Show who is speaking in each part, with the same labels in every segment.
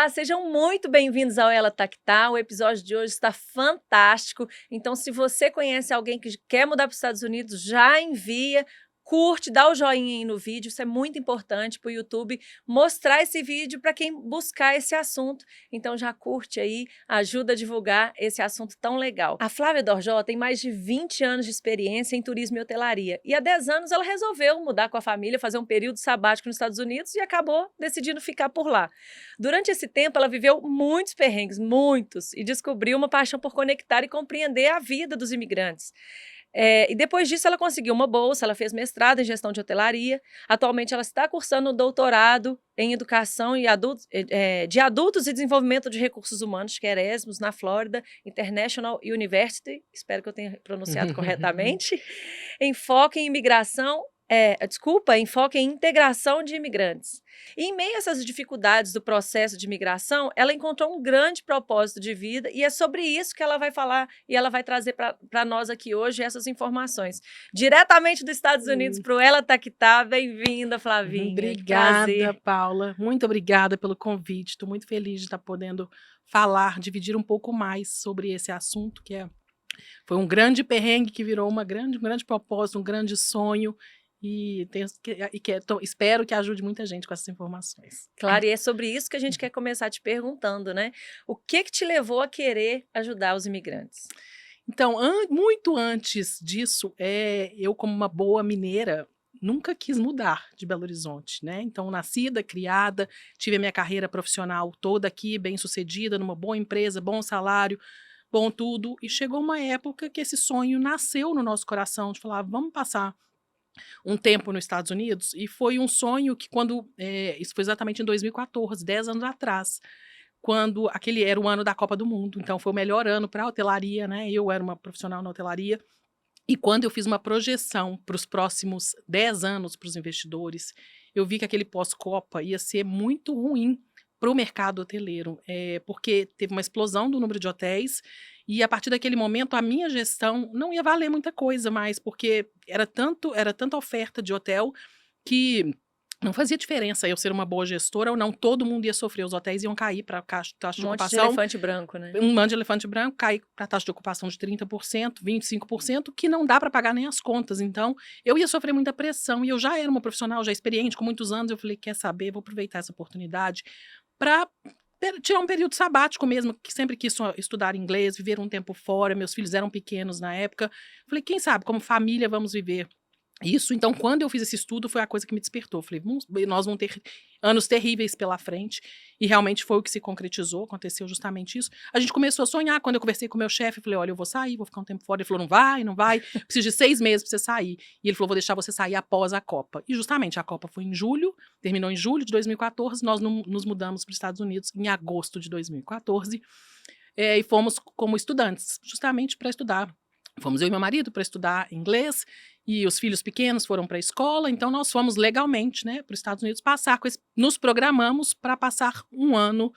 Speaker 1: Olá, sejam muito bem-vindos ao Ela Tá Que Tá. O episódio de hoje está fantástico. Então, se você conhece alguém que quer mudar para os Estados Unidos, já envia, curte, dá o joinha aí no vídeo. Isso é muito importante para o YouTube mostrar esse vídeo para quem buscar esse assunto. Então, já curte aí, ajuda a divulgar esse assunto tão legal. A Flávia Dorjó tem mais de 20 anos de experiência em turismo e hotelaria. E há 10 anos ela resolveu mudar com a família, fazer um período sabático nos Estados Unidos e acabou decidindo ficar por lá. Durante esse tempo, ela viveu muitos perrengues, muitos, e descobriu uma paixão por conectar e compreender a vida dos imigrantes. E depois disso, ela conseguiu uma bolsa, ela fez mestrado em gestão de hotelaria. Atualmente, ela está cursando um doutorado em educação de adultos e desenvolvimento de recursos humanos, que é Erasmus, na Florida International University, espero que eu tenha pronunciado corretamente, enfoque em imigração. Enfoque em integração de imigrantes. E em meio a essas dificuldades do processo de imigração, ela encontrou um grande propósito de vida e é sobre isso que ela vai falar e ela vai trazer para nós aqui hoje essas informações. Diretamente dos Estados Unidos para o Ela Tá Que Tá. Bem-vinda, Flavinha.
Speaker 2: Obrigada, Paula. Muito obrigada pelo convite. Estou muito feliz de estar podendo falar, dividir um pouco mais sobre esse assunto, foi um grande perrengue que virou um grande propósito, um grande sonho. Espero que ajude muita gente com essas informações.
Speaker 1: Claro, e é sobre isso que a gente quer começar te perguntando, né? O que te levou a querer ajudar os imigrantes?
Speaker 2: Então, muito antes disso, eu, como uma boa mineira, nunca quis mudar de Belo Horizonte, né? Então, nascida, criada, tive a minha carreira profissional toda aqui, bem-sucedida, numa boa empresa, bom salário, bom tudo. E chegou uma época que esse sonho nasceu no nosso coração, de falar, vamos passar um tempo nos Estados Unidos, e foi um sonho que isso foi exatamente em 2014, 10 anos atrás, quando aquele era o ano da Copa do Mundo, então foi o melhor ano para a hotelaria, né? Eu era uma profissional na hotelaria, e quando eu fiz uma projeção para os próximos 10 anos para os investidores, eu vi que aquele pós-Copa ia ser muito ruim para o mercado hoteleiro, porque teve uma explosão do número de hotéis, e a partir daquele momento a minha gestão não ia valer muita coisa mais, porque era tanta oferta de hotel que não fazia diferença eu ser uma boa gestora ou não, todo mundo ia sofrer, os hotéis iam cair para a taxa de
Speaker 1: Um monte de
Speaker 2: ocupação.
Speaker 1: elefante branco, né?
Speaker 2: Um monte de elefante branco, cair para a taxa de ocupação de 30%, 25%, que não dá para pagar nem as contas. Então, eu ia sofrer muita pressão, e eu já era uma profissional, já experiente, com muitos anos, eu falei, quer saber, vou aproveitar essa oportunidade para tirar um período sabático mesmo, que sempre quis estudar inglês, viver um tempo fora, meus filhos eram pequenos na época. Falei, quem sabe, como família, vamos viver isso. Então, quando eu fiz esse estudo, foi a coisa que me despertou. Falei, nós vamos ter anos terríveis pela frente, e realmente foi o que se concretizou, aconteceu justamente isso. A gente começou a sonhar, quando eu conversei com o meu chefe, falei, olha, eu vou sair, vou ficar um tempo fora. Ele falou, não vai, preciso de 6 meses para você sair. E ele falou, vou deixar você sair após a Copa. E justamente a Copa foi em julho, terminou em julho de 2014, nós nos mudamos para os Estados Unidos em agosto de 2014, e fomos como estudantes, justamente para estudar. Fomos eu e meu marido para estudar inglês, e os filhos pequenos foram para a escola, então nós fomos legalmente, né, para os Estados Unidos nos programamos para passar um ano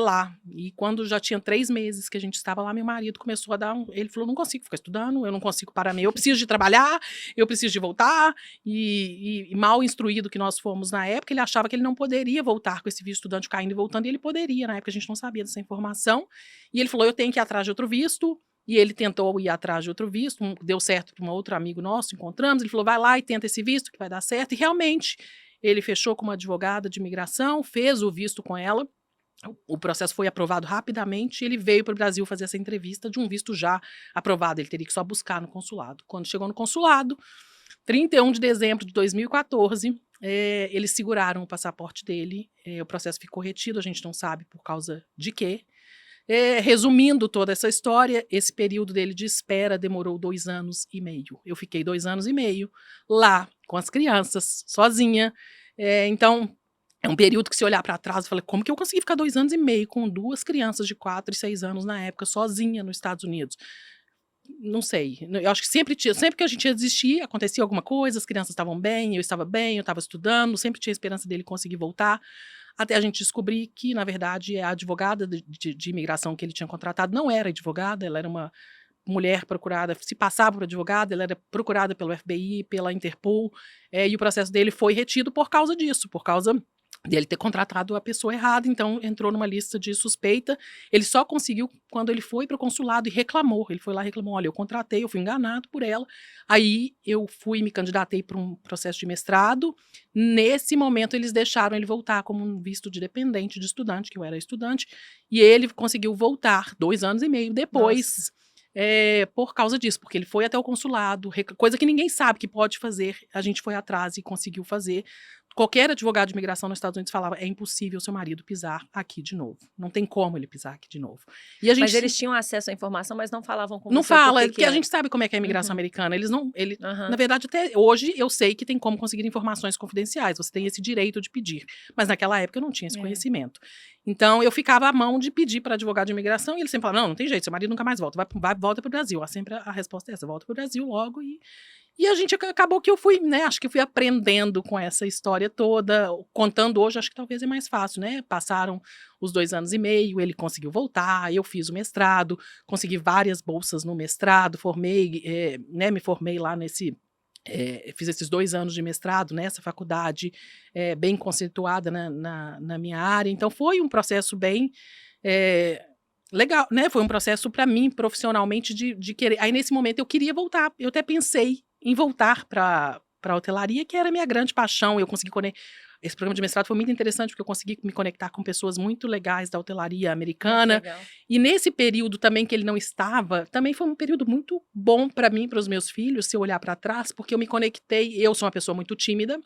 Speaker 2: lá. E quando já tinha 3 meses que a gente estava lá, meu marido começou a ele falou, não consigo ficar estudando, eu não consigo parar eu preciso de trabalhar, eu preciso de voltar, e mal instruído que nós fomos na época, ele achava que ele não poderia voltar com esse visto estudante caindo e voltando, e ele poderia, na época a gente não sabia dessa informação, e ele falou, eu tenho que ir atrás de outro visto. E ele tentou ir atrás de outro visto, deu certo para um outro amigo nosso, encontramos, ele falou, vai lá e tenta esse visto que vai dar certo, e realmente ele fechou com uma advogada de imigração, fez o visto com ela, o processo foi aprovado rapidamente, ele veio para o Brasil fazer essa entrevista de um visto já aprovado, ele teria que só buscar no consulado. Quando chegou no consulado, 31 de dezembro de 2014, eles seguraram o passaporte dele, o processo ficou retido, a gente não sabe por causa de quê. Resumindo toda essa história, esse período dele de espera demorou 2 anos e meio. Eu fiquei 2 anos e meio lá com as crianças, sozinha. Então, é um período que, se olhar para trás, eu falei, como que eu consegui ficar 2 anos e meio com 2 crianças de 4 e 6 anos na época, sozinha nos Estados Unidos? Não sei. Eu acho que sempre que a gente ia desistir, acontecia alguma coisa, as crianças estavam bem, eu estava estudando, sempre tinha esperança dele conseguir voltar. Até a gente descobrir que, na verdade, a advogada de imigração que ele tinha contratado não era advogada, ela era uma mulher procurada, se passava por advogada, ela era procurada pelo FBI, pela Interpol, e o processo dele foi retido por causa disso, por causa dele ter contratado a pessoa errada, então entrou numa lista de suspeita. Ele só conseguiu quando ele foi para o consulado e reclamou. Ele foi lá e reclamou: olha, eu contratei, eu fui enganado por ela. Aí eu fui, me candidatei para um processo de mestrado. Nesse momento, eles deixaram ele voltar como um visto de dependente de estudante, que eu era estudante, e ele conseguiu voltar 2 anos e meio depois. Por causa disso, porque ele foi até o consulado, coisa que ninguém sabe que pode fazer, a gente foi atrás e conseguiu fazer. Qualquer advogado de imigração nos Estados Unidos falava: é impossível seu marido pisar aqui de novo. Não tem como ele pisar aqui de novo. E a gente
Speaker 1: Mas eles tinham acesso à informação, mas não falavam com
Speaker 2: não
Speaker 1: você o
Speaker 2: fala,
Speaker 1: porquê que
Speaker 2: porque a
Speaker 1: era.
Speaker 2: gente sabe como é que é a imigração
Speaker 1: Uhum.
Speaker 2: americana. Eles não.
Speaker 1: Aham.
Speaker 2: Na verdade, até hoje eu sei que tem como conseguir informações confidenciais. Você tem esse direito de pedir. Mas naquela época eu não tinha esse conhecimento. Então eu ficava à mão de pedir para advogado de imigração e ele sempre falava: não tem jeito, seu marido nunca mais volta. Volta para o Brasil. Sempre a resposta é essa: volta para o Brasil logo. E a gente acabou que eu fui, né? Acho que eu fui aprendendo com essa história toda. Contando hoje, acho que talvez é mais fácil, né? Passaram os 2 anos e meio, ele conseguiu voltar, eu fiz o mestrado, consegui várias bolsas no mestrado, me formei lá fiz esses 2 anos de mestrado nessa faculdade, bem conceituada na minha área. Então, foi um processo bem legal, né? Foi um processo para mim, profissionalmente, de querer. Aí, nesse momento, eu queria voltar. Eu até pensei em voltar para a hotelaria, que era a minha grande paixão. Eu consegui Esse programa de mestrado foi muito interessante, porque eu consegui me conectar com pessoas muito legais da hotelaria americana.
Speaker 1: Legal.
Speaker 2: E nesse período também que ele não estava, também foi um período muito bom para mim, para os meus filhos, se eu olhar para trás, porque eu me conectei. Eu sou uma pessoa muito tímida.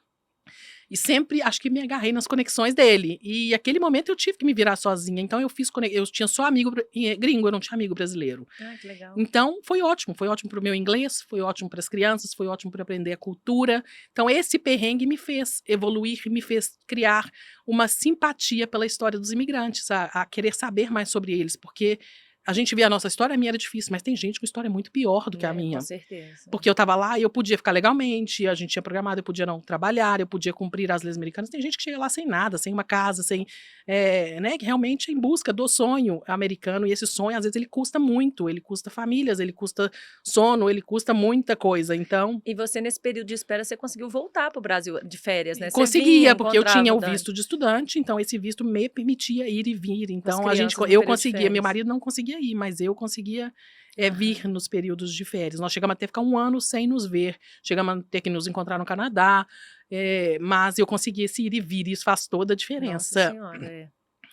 Speaker 2: E sempre acho que me agarrei nas conexões dele. E aquele momento eu tive que me virar sozinha. Então eu tinha só amigo gringo, eu não tinha amigo brasileiro.
Speaker 1: Ah, que legal.
Speaker 2: Então foi ótimo para o meu inglês, foi ótimo para as crianças, foi ótimo para aprender a cultura. Então esse perrengue me fez evoluir, me fez criar uma simpatia pela história dos imigrantes, a querer saber mais sobre eles, porque a gente vê a nossa história, a minha era difícil, mas tem gente com história muito pior do que a minha.
Speaker 1: Com certeza.
Speaker 2: Porque eu estava lá e eu podia ficar legalmente, a gente tinha programado, eu podia não trabalhar, eu podia cumprir as leis americanas. Tem gente que chega lá sem nada, sem uma casa, né, que realmente é em busca do sonho americano, e esse sonho, às vezes, ele custa muito, ele custa famílias, ele custa sono, ele custa muita coisa, então...
Speaker 1: E você, nesse período de espera, você conseguiu voltar para o Brasil de férias, né? Você
Speaker 2: Conseguia, porque eu
Speaker 1: encontrava
Speaker 2: tinha o
Speaker 1: Dani.
Speaker 2: visto de estudante, então esse visto me permitia ir e vir. Então
Speaker 1: crianças no
Speaker 2: eu
Speaker 1: período de
Speaker 2: conseguia, meu
Speaker 1: férias.
Speaker 2: marido não conseguia ir, mas eu conseguia vir nos períodos de férias. Nós chegamos a ter que ficar 1 ano sem nos ver, chegamos a ter que nos encontrar no Canadá, mas eu conseguia esse ir e vir, e isso faz toda a diferença.
Speaker 1: Nossa Senhora,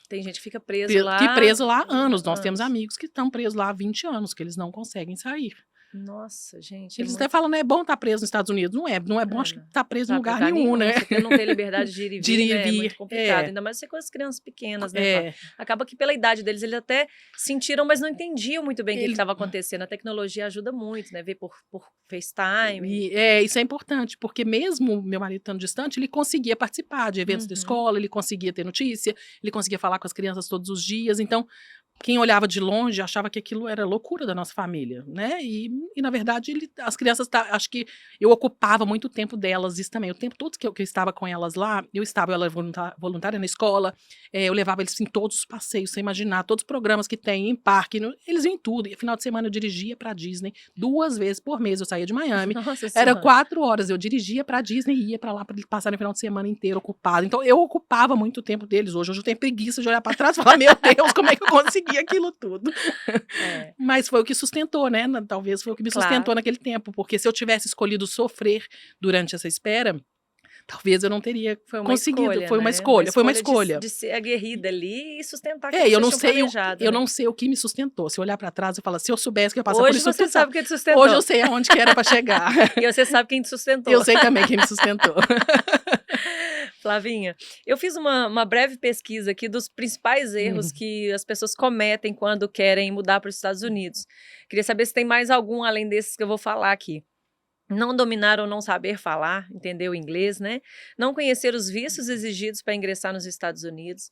Speaker 1: Tem gente que fica preso lá.
Speaker 2: Que preso lá há anos. Nós temos amigos que estão presos lá há 20 anos, que eles não conseguem sair.
Speaker 1: Nossa, gente.
Speaker 2: Eles até falam, né? É bom estar preso nos Estados Unidos. Não é bom, acho que estar preso em lugar nenhum, né?
Speaker 1: Você não ter liberdade de ir e vir,
Speaker 2: De ir e
Speaker 1: né? É
Speaker 2: vir,
Speaker 1: muito complicado. Ainda mais você com as crianças pequenas, né? Flávia? Acaba que pela idade deles, eles até sentiram, mas não entendiam muito bem o que estava acontecendo. A tecnologia ajuda muito, né? Ver por FaceTime.
Speaker 2: Isso é importante, porque mesmo meu marido estando distante, ele conseguia participar de eventos da escola, ele conseguia ter notícia, ele conseguia falar com as crianças todos os dias. Então, quem olhava de longe achava que aquilo era loucura da nossa família, né? E na verdade, as crianças, acho que eu ocupava muito tempo delas, isso também. O tempo todo que eu estava com elas lá, eu era voluntária na escola, eu levava eles em todos os passeios, sem imaginar, todos os programas que tem em parque, eles iam em tudo. E final de semana eu dirigia pra Disney 2 vezes por mês, eu saía de Miami.
Speaker 1: Nossa
Speaker 2: Era
Speaker 1: Senhora.
Speaker 2: 4 horas, eu dirigia pra Disney e ia pra lá pra eles passarem o final de semana inteiro ocupado. Então eu ocupava muito tempo deles. Hoje eu tenho preguiça de olhar pra trás e falar, meu Deus, como é que eu consegui aquilo tudo? Mas foi o que sustentou, né? Talvez foi o que me sustentou naquele tempo, porque se eu tivesse escolhido sofrer durante essa espera, talvez eu não teria conseguido.
Speaker 1: Escolha,
Speaker 2: foi uma
Speaker 1: né?
Speaker 2: escolha, foi uma escolha.
Speaker 1: De ser aguerrida ali e sustentar
Speaker 2: eu não sei o que me sustentou. Se eu olhar pra trás, eu falo, se eu soubesse que eu ia passar por isso
Speaker 1: tudo. Hoje você sabe quem te sustentou.
Speaker 2: Hoje eu sei aonde que era pra chegar.
Speaker 1: E você sabe quem te sustentou.
Speaker 2: Eu sei também quem me sustentou.
Speaker 1: Flavinha, eu fiz uma breve pesquisa aqui dos principais erros que as pessoas cometem quando querem mudar para os Estados Unidos. Queria saber se tem mais algum além desses que eu vou falar aqui. Não dominar ou não saber falar, entender o inglês, né? Não conhecer os vistos exigidos para ingressar nos Estados Unidos,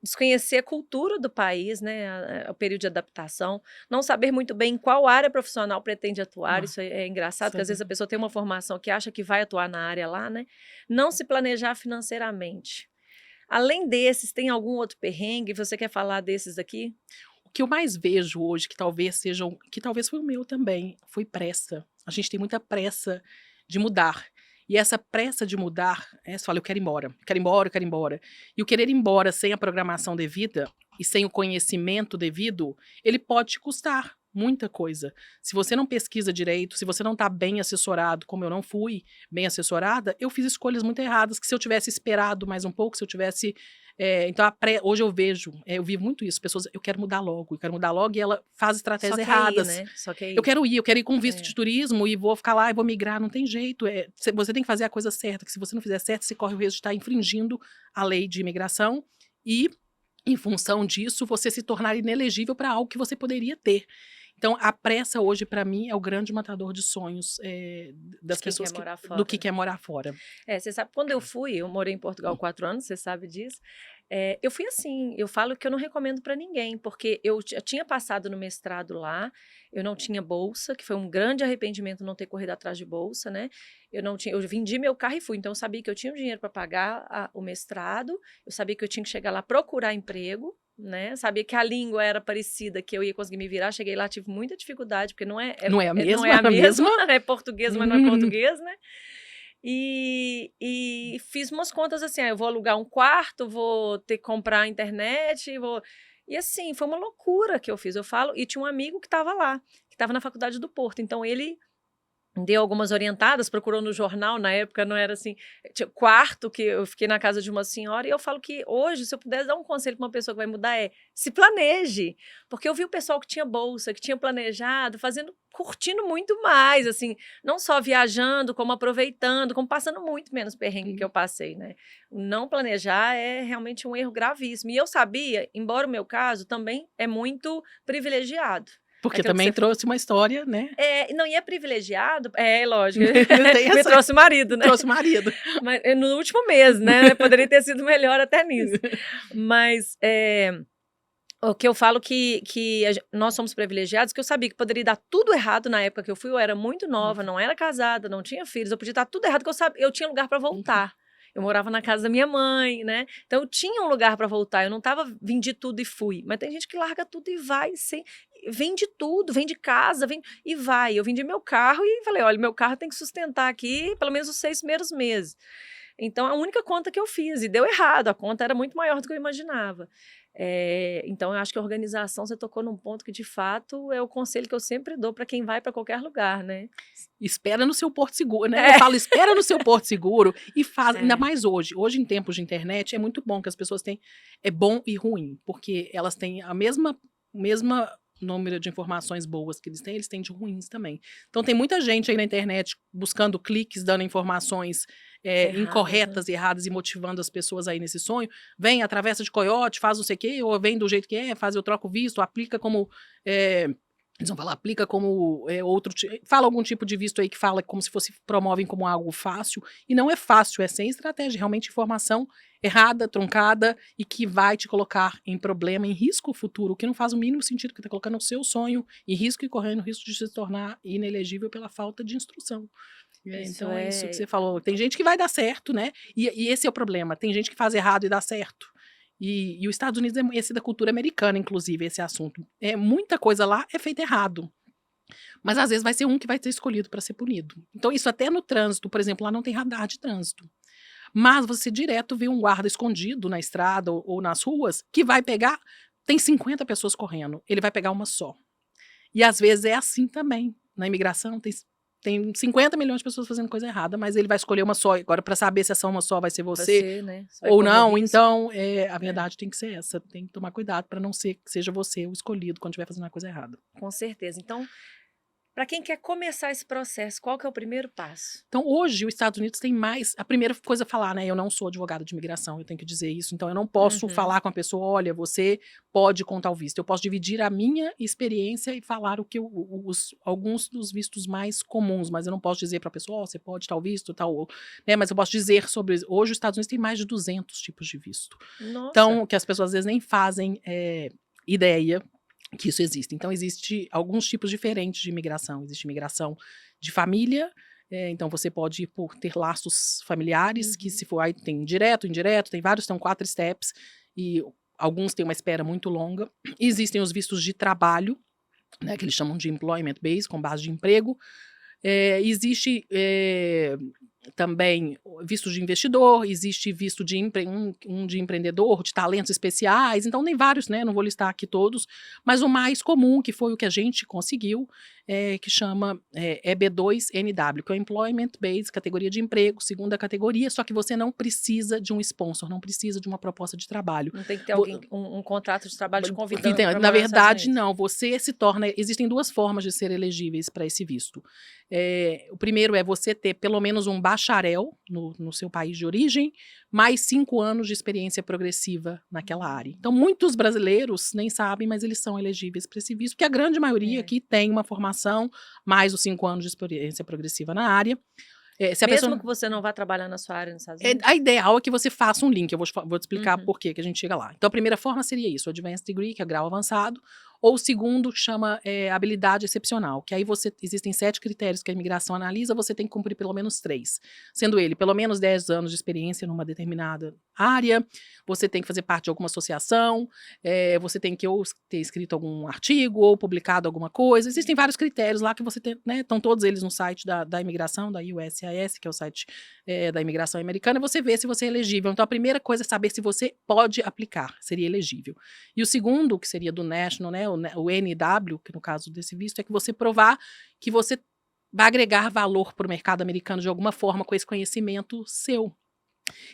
Speaker 1: desconhecer a cultura do país, né? O período de adaptação, não saber muito bem em qual área profissional pretende atuar, isso é engraçado, porque às vezes a pessoa tem uma formação que acha que vai atuar na área lá, né? Não se planejar financeiramente. Além desses, tem algum outro perrengue? Você quer falar desses aqui?
Speaker 2: O que eu mais vejo hoje, que talvez foi o meu também, foi pressa. A gente tem muita pressa de mudar. E essa pressa de mudar, você fala, eu quero ir embora, eu quero ir embora, eu quero ir embora. E o querer ir embora sem a programação devida e sem o conhecimento devido, ele pode te custar muita coisa. Se você não pesquisa direito, se você não está bem assessorado, como eu não fui bem assessorada, eu fiz escolhas muito erradas, que se eu tivesse esperado mais um pouco, se eu tivesse... então, hoje eu vivo muito isso, pessoas, eu quero mudar logo, e ela faz estratégias erradas.
Speaker 1: Né? Só que
Speaker 2: Eu quero ir com visto de turismo e vou ficar lá e vou migrar, não tem jeito. Você tem que fazer a coisa certa, que se você não fizer certo, você corre o risco de estar infringindo a lei de imigração e, em função disso, você se tornar inelegível para algo que você poderia ter. Então, a pressa hoje, para mim, é o grande matador de sonhos das pessoas do que quer morar fora.
Speaker 1: Você sabe, quando eu morei em Portugal 4 anos, você sabe disso. Eu fui assim, eu falo que eu não recomendo para ninguém, porque eu tinha passado no mestrado lá, eu não tinha bolsa, que foi um grande arrependimento não ter corrido atrás de bolsa, né? Eu vendi meu carro e fui, então eu sabia que eu tinha o dinheiro para pagar o mestrado, eu sabia que eu tinha que chegar lá procurar emprego, né? Sabia que a língua era parecida, que eu ia conseguir me virar. Cheguei lá, tive muita dificuldade, porque não é
Speaker 2: a mesma,
Speaker 1: não é a mesma, é português, mas não é português, né? E fiz umas contas assim, eu vou alugar um quarto, vou ter que comprar a internet, E assim, foi uma loucura que eu fiz, eu falo, e tinha um amigo que estava lá, que estava na faculdade do Porto, então ele deu algumas orientadas, procurou no jornal, na época não era assim, tinha quarto, que eu fiquei na casa de uma senhora, e eu falo que hoje, se eu pudesse dar um conselho para uma pessoa que vai mudar, se planeje, porque eu vi o pessoal que tinha bolsa, que tinha planejado, curtindo muito mais, assim, não só viajando, como aproveitando, como passando muito menos perrengue que eu passei, né? Não planejar é realmente um erro gravíssimo, e eu sabia, embora o meu caso também é muito privilegiado.
Speaker 2: Porque também trouxe uma história, né?
Speaker 1: Não, e é privilegiado, lógico.
Speaker 2: Me
Speaker 1: trouxe o marido, né?
Speaker 2: Trouxe o marido.
Speaker 1: Mas, no último mês, né? Poderia ter sido melhor até nisso. Mas o que eu falo que nós somos privilegiados, que eu sabia que poderia dar tudo errado na época que eu fui. Eu era muito nova, não era casada, não tinha filhos. Eu podia dar tudo errado, porque eu tinha lugar para voltar. Eu morava na casa da minha mãe, né? Então eu tinha um lugar para voltar. Eu não tava vendi tudo e fui. Mas tem gente que larga tudo e vai vende tudo, vende casa, e vai. Eu vendi meu carro e falei, olha, meu carro tem que sustentar aqui pelo menos os 6 primeiros meses. Então a única conta que eu fiz e deu errado. A conta era muito maior do que eu imaginava. Então eu acho que a organização, você tocou num ponto que de fato é o conselho que eu sempre dou para quem vai para qualquer lugar, né?
Speaker 2: Espera no seu porto seguro, né? Eu falo, espera no seu porto seguro e faz, ainda mais hoje. Hoje, em tempos de internet, é muito bom que as pessoas têm, é bom e ruim, porque elas têm a mesma número de informações boas que eles têm de ruins também. Então tem muita gente aí na internet buscando cliques, dando informações incorretas, erradas e motivando as pessoas aí nesse sonho. Vem, atravessa de coiote, faz não sei o quê, ou vem do jeito que faz, eu troco visto, aplica como... eles vão falar, aplica como fala algum tipo de visto aí que fala como se promovem como algo fácil, e não é fácil, é sem estratégia, realmente informação errada, truncada, e que vai te colocar em problema, em risco futuro, o que não faz o mínimo sentido, que está colocando o seu sonho em risco e correndo o risco de se tornar inelegível pela falta de instrução. Então é isso que você falou, tem gente que vai dar certo, né, e esse é o problema, tem gente que faz errado e dá certo. E os Estados Unidos esse da cultura americana, inclusive, esse assunto. Muita coisa lá é feita errado. Mas às vezes vai ser um que vai ser escolhido para ser punido. Então isso até no trânsito, por exemplo, lá não tem radar de trânsito. Mas você direto vê um guarda escondido na estrada ou nas ruas que vai pegar, tem 50 pessoas correndo, ele vai pegar uma só. E às vezes é assim também. Na imigração tem 50 milhões de pessoas fazendo coisa errada, mas ele vai escolher uma só. Agora, para saber se essa uma só vai ser você
Speaker 1: né?
Speaker 2: ou não, então a verdade tem que ser essa. Tem que tomar cuidado para não ser que seja você o escolhido quando estiver fazendo uma coisa errada.
Speaker 1: Com certeza. Então, para quem quer começar esse processo, qual que é o primeiro passo?
Speaker 2: Então, hoje, os Estados Unidos tem mais... A primeira coisa a falar, né? Eu não sou advogada de imigração, eu tenho que dizer isso. Então, eu não posso falar com a pessoa, olha, você pode contar o visto. Eu posso dividir a minha experiência e falar alguns dos vistos mais comuns, mas eu não posso dizer para a pessoa, você pode tal visto, tal... Né? Mas eu posso dizer sobre... Hoje, os Estados Unidos tem mais de 200 tipos de visto.
Speaker 1: Nossa.
Speaker 2: Então, que as pessoas às vezes nem fazem ideia que isso existe. Então, existe alguns tipos diferentes de imigração. Existe imigração de família, então você pode ir por ter laços familiares, que se for, aí tem direto, indireto, tem vários, tem 4 steps, e alguns têm uma espera muito longa. Existem os vistos de trabalho, né, que eles chamam de employment base, com base de emprego. Existe também visto de investidor, existe visto de um de empreendedor, de talentos especiais, então tem vários, né? Não vou listar aqui todos, mas o mais comum, que foi o que a gente conseguiu, que chama EB2NW, que é o Employment Based, categoria de emprego, segunda categoria, só que você não precisa de um sponsor, não precisa de uma proposta de trabalho.
Speaker 1: Não tem que ter alguém, um contrato de trabalho te convidando para
Speaker 2: Na
Speaker 1: morar nos Estados
Speaker 2: verdade,
Speaker 1: Unidos.
Speaker 2: não. Você se torna. Existem duas formas de ser elegíveis para esse visto. O primeiro é você ter pelo menos um bacharel no seu país de origem, mais 5 anos de experiência progressiva naquela área. Então, muitos brasileiros nem sabem, mas eles são elegíveis para esse visto, porque a grande maioria aqui tem uma formação, mais os 5 anos de experiência progressiva na área. Se a
Speaker 1: Mesmo
Speaker 2: pessoa...
Speaker 1: que você não vá trabalhar na sua área nos Estados Unidos?
Speaker 2: A ideal é que você faça um link, eu vou te explicar por que a gente chega lá. Então, a primeira forma seria isso, o Advanced Degree, que é grau avançado, ou o segundo chama habilidade excepcional, que aí existem 7 critérios que a imigração analisa, você tem que cumprir pelo menos 3, sendo ele pelo menos 10 anos de experiência numa determinada área, você tem que fazer parte de alguma associação, você tem que ou ter escrito algum artigo, ou publicado alguma coisa, existem vários critérios lá que você tem, né, estão todos eles no site da imigração, da USCIS, que é o site da imigração americana, e você vê se você é elegível. Então, a primeira coisa é saber se você pode aplicar, seria elegível. E o segundo, que seria do National, né, o NW, que no caso desse visto, é que você provar que você vai agregar valor para o mercado americano de alguma forma com esse conhecimento seu.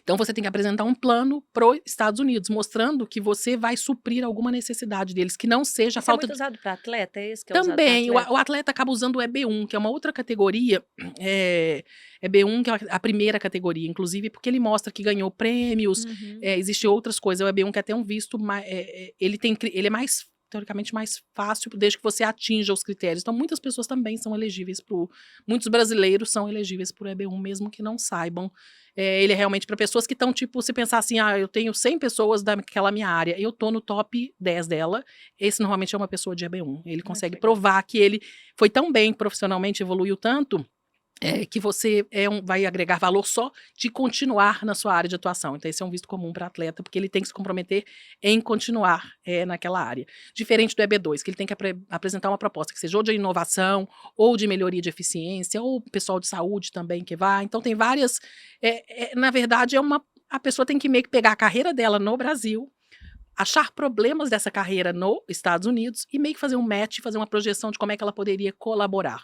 Speaker 2: Então, você tem que apresentar um plano para os Estados Unidos, mostrando que você vai suprir alguma necessidade deles, que não seja a falta
Speaker 1: muito usado para atleta? É esse que é
Speaker 2: também,
Speaker 1: usado para atleta?
Speaker 2: o atleta acaba usando o EB1, que é uma outra categoria, EB1, que é a primeira categoria, inclusive, porque ele mostra que ganhou prêmios, existem outras coisas, o EB1 que até um visto, ele é mais, teoricamente, mais fácil, desde que você atinja os critérios. Então, muitas pessoas também são elegíveis muitos brasileiros são elegíveis por EB1, mesmo que não saibam. Ele é realmente para pessoas que estão, tipo, se pensar assim, eu tenho 100 pessoas daquela minha área, eu tô no top 10 dela, esse normalmente é uma pessoa de EB1. Ele consegue provar que ele foi tão bem profissionalmente, evoluiu tanto, que você vai agregar valor só de continuar na sua área de atuação. Então, esse é um visto comum para atleta, porque ele tem que se comprometer em continuar naquela área. Diferente do EB2, que ele tem que apresentar uma proposta que seja ou de inovação, ou de melhoria de eficiência, ou pessoal de saúde também que vai. Então, tem várias... na verdade, a pessoa tem que meio que pegar a carreira dela no Brasil, achar problemas dessa carreira nos Estados Unidos e meio que fazer um match, fazer uma projeção de como é que ela poderia colaborar.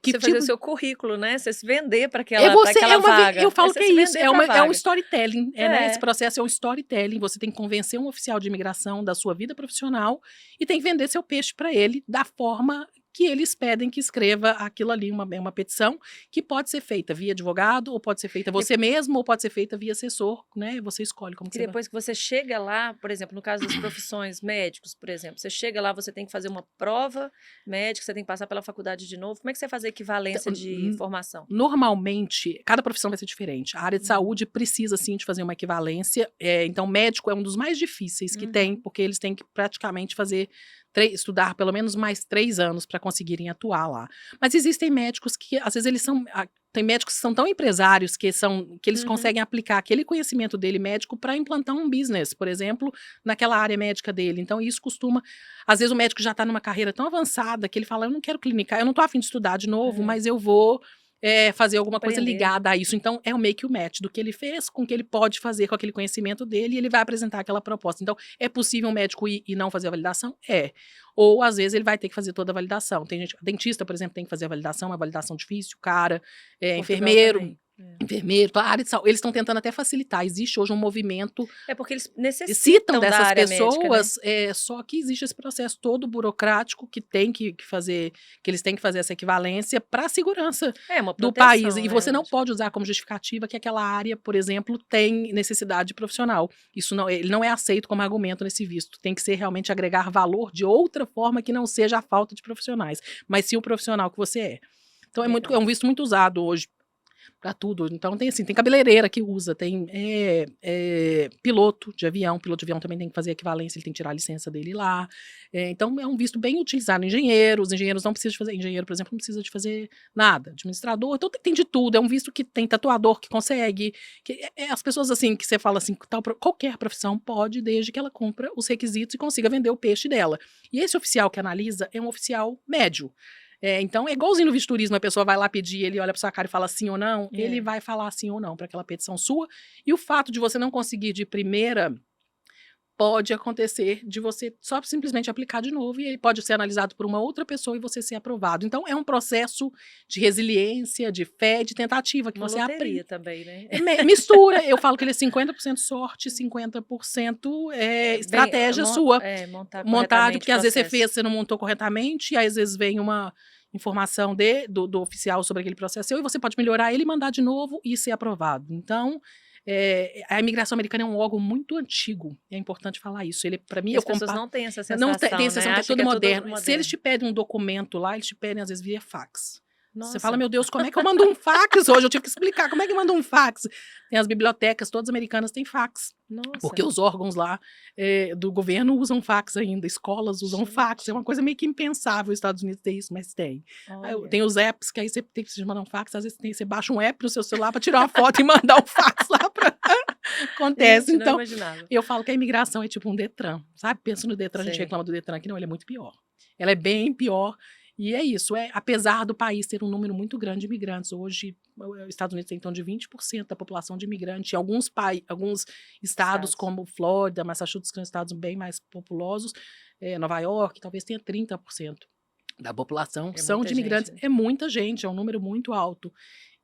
Speaker 1: Você fazer o seu currículo, né? Você se vender para aquela vaga.
Speaker 2: Eu falo que é isso, é um storytelling. Né? Esse processo é um storytelling. Você tem que convencer um oficial de imigração da sua vida profissional e tem que vender seu peixe para ele da forma que eles pedem que escreva aquilo ali, uma petição, que pode ser feita via advogado, ou pode ser feita você mesmo, ou pode ser feita via assessor, né? Você escolhe como que
Speaker 1: você depois que você chega lá, por exemplo, no caso das profissões médicos, por exemplo, você chega lá, você tem que fazer uma prova médica, você tem que passar pela faculdade de novo. Como é que você faz a equivalência de formação?
Speaker 2: Normalmente, cada profissão vai ser diferente. A área de saúde precisa, sim, de fazer uma equivalência. Então, médico é um dos mais difíceis que tem, porque eles têm que praticamente estudar pelo menos mais 3 anos para conseguirem atuar lá. Mas existem médicos que, às vezes, tem médicos que são tão empresários que eles conseguem aplicar aquele conhecimento dele médico para implantar um business, por exemplo, naquela área médica dele. Então, isso costuma... Às vezes, o médico já está numa carreira tão avançada que ele fala, eu não quero clinicar, eu não estou a fim de estudar de novo, mas eu vou... fazer alguma coisa ligada a isso. Então, é o make o match do que ele fez com o que ele pode fazer com aquele conhecimento dele e ele vai apresentar aquela proposta. Então, é possível um médico ir e não fazer a validação? Ou, às vezes, ele vai ter que fazer toda a validação. Tem gente, dentista, por exemplo, tem que fazer a validação, uma validação difícil, enfermeiro... Enfermeiro, a área de saúde, eles estão tentando até facilitar. Existe hoje um movimento.
Speaker 1: Porque eles necessitam
Speaker 2: dessas
Speaker 1: da área
Speaker 2: pessoas,
Speaker 1: médica, né?
Speaker 2: Só que existe esse processo todo burocrático que tem que fazer, que eles têm que fazer essa equivalência para a segurança do país. E você não pode usar como justificativa que aquela área, por exemplo, tem necessidade profissional. Ele não é aceito como argumento nesse visto. Tem que ser realmente agregar valor de outra forma que não seja a falta de profissionais, mas sim o profissional que você é. Então é um visto muito usado hoje para tudo. Então tem cabeleireira que usa, tem piloto de avião também tem que fazer equivalência, ele tem que tirar a licença dele lá. Então é um visto bem utilizado. Os engenheiros não precisam de fazer, engenheiro, por exemplo, não precisa de fazer nada, administrador, então tem de tudo, é um visto que tem tatuador que consegue, as pessoas assim, que você fala assim, qualquer profissão pode, desde que ela cumpra os requisitos e consiga vender o peixe dela. E esse oficial que analisa é um oficial médio. Então, é igualzinho no visto-turismo, a pessoa vai lá pedir, ele olha pra sua cara e fala sim ou não,
Speaker 1: É.
Speaker 2: ele vai falar sim ou não para aquela petição sua. E o fato de você não conseguir de primeira, pode acontecer de você só simplesmente aplicar de novo e ele pode ser analisado por uma outra pessoa e você ser aprovado. Então, é um processo de resiliência, de fé, de tentativa que
Speaker 1: Uma
Speaker 2: você aprende.
Speaker 1: loteria também, né?
Speaker 2: Mistura, eu falo que ele é 50% sorte, 50% estratégia sua.
Speaker 1: Montar
Speaker 2: Montagem,
Speaker 1: corretamente
Speaker 2: porque
Speaker 1: o
Speaker 2: às vezes você
Speaker 1: processo.
Speaker 2: fez, você não montou corretamente, e aí às vezes vem uma informação do oficial sobre aquele processo seu, e você pode melhorar ele, mandar de novo e ser aprovado. Então, a imigração americana é um órgão muito antigo, é importante falar isso. Ele, para mim,
Speaker 1: E
Speaker 2: eu
Speaker 1: as pessoas
Speaker 2: comparo.
Speaker 1: não têm essa
Speaker 2: Não
Speaker 1: sensação,
Speaker 2: tem a
Speaker 1: né?
Speaker 2: sensação que é
Speaker 1: Acha
Speaker 2: tudo
Speaker 1: que é tudo
Speaker 2: moderno. Se eles
Speaker 1: moderno.
Speaker 2: te pedem um documento lá, eles te pedem às vezes via fax. Você
Speaker 1: Nossa.
Speaker 2: fala, meu Deus, como é que eu mando um fax hoje? Eu tive que explicar como é que manda um fax. Tem as bibliotecas, todas americanas têm fax.
Speaker 1: Nossa.
Speaker 2: Porque os órgãos lá do governo usam fax ainda, escolas usam fax. É uma coisa meio que impensável os Estados Unidos ter isso, mas tem.
Speaker 1: Olha.
Speaker 2: Tem os apps, que aí você tem que mandar um fax, às vezes você baixa um app no seu celular para tirar uma foto e mandar um fax lá para... Acontece,
Speaker 1: Gente, não
Speaker 2: então...
Speaker 1: imaginava.
Speaker 2: Eu falo que a imigração é tipo um Detran, sabe? Pensa no Detran, a gente
Speaker 1: Sei.
Speaker 2: reclama do Detran aqui, não, ele é muito pior. Ela é bem pior. E é isso, apesar do país ter um número muito grande de imigrantes, hoje os Estados Unidos tem em torno de 20% da população de imigrantes, em alguns estados como Flórida, Massachusetts, que são estados bem mais populosos, Nova York, talvez tenha 30% da população são de imigrantes.
Speaker 1: Gente.
Speaker 2: É muita gente, é um número muito alto.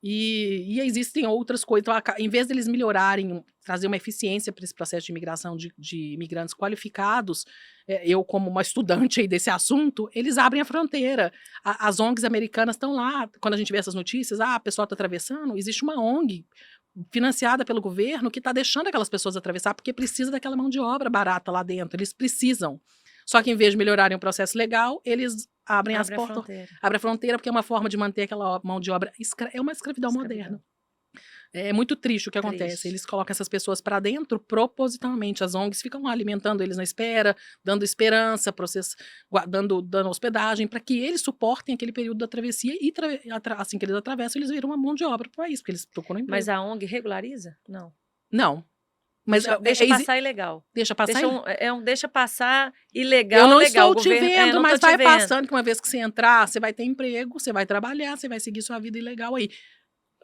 Speaker 2: E existem outras coisas. Então, em vez deles melhorarem, trazer uma eficiência para esse processo de imigração de imigrantes qualificados, eu, como uma estudante aí desse assunto, eles abrem a fronteira. As ONGs americanas estão lá. Quando a gente vê essas notícias, a pessoa está atravessando, existe uma ONG financiada pelo governo que está deixando aquelas pessoas atravessar porque precisa daquela mão de obra barata lá dentro. Eles precisam. Só que, em vez de melhorarem o processo legal, eles abrem as portas, abrem a fronteira, porque é uma forma de manter aquela mão de obra. É uma escravidão moderna. É muito triste o que acontece. Eles colocam essas pessoas para dentro propositalmente. As ONGs ficam lá alimentando eles na espera, dando esperança, dando hospedagem, para que eles suportem aquele período da travessia e assim que eles atravessam, eles viram uma mão de obra para o país, porque eles procuram emprego.
Speaker 1: Mas a ONG regulariza? Não.
Speaker 2: Não. Mas
Speaker 1: deixa passar ilegal.
Speaker 2: Deixa passar
Speaker 1: deixa passar ilegal.
Speaker 2: Eu não
Speaker 1: legal.
Speaker 2: estou te vendo, mas vai passando, que uma vez que você entrar, você vai ter emprego, você vai trabalhar, você vai seguir sua vida ilegal aí.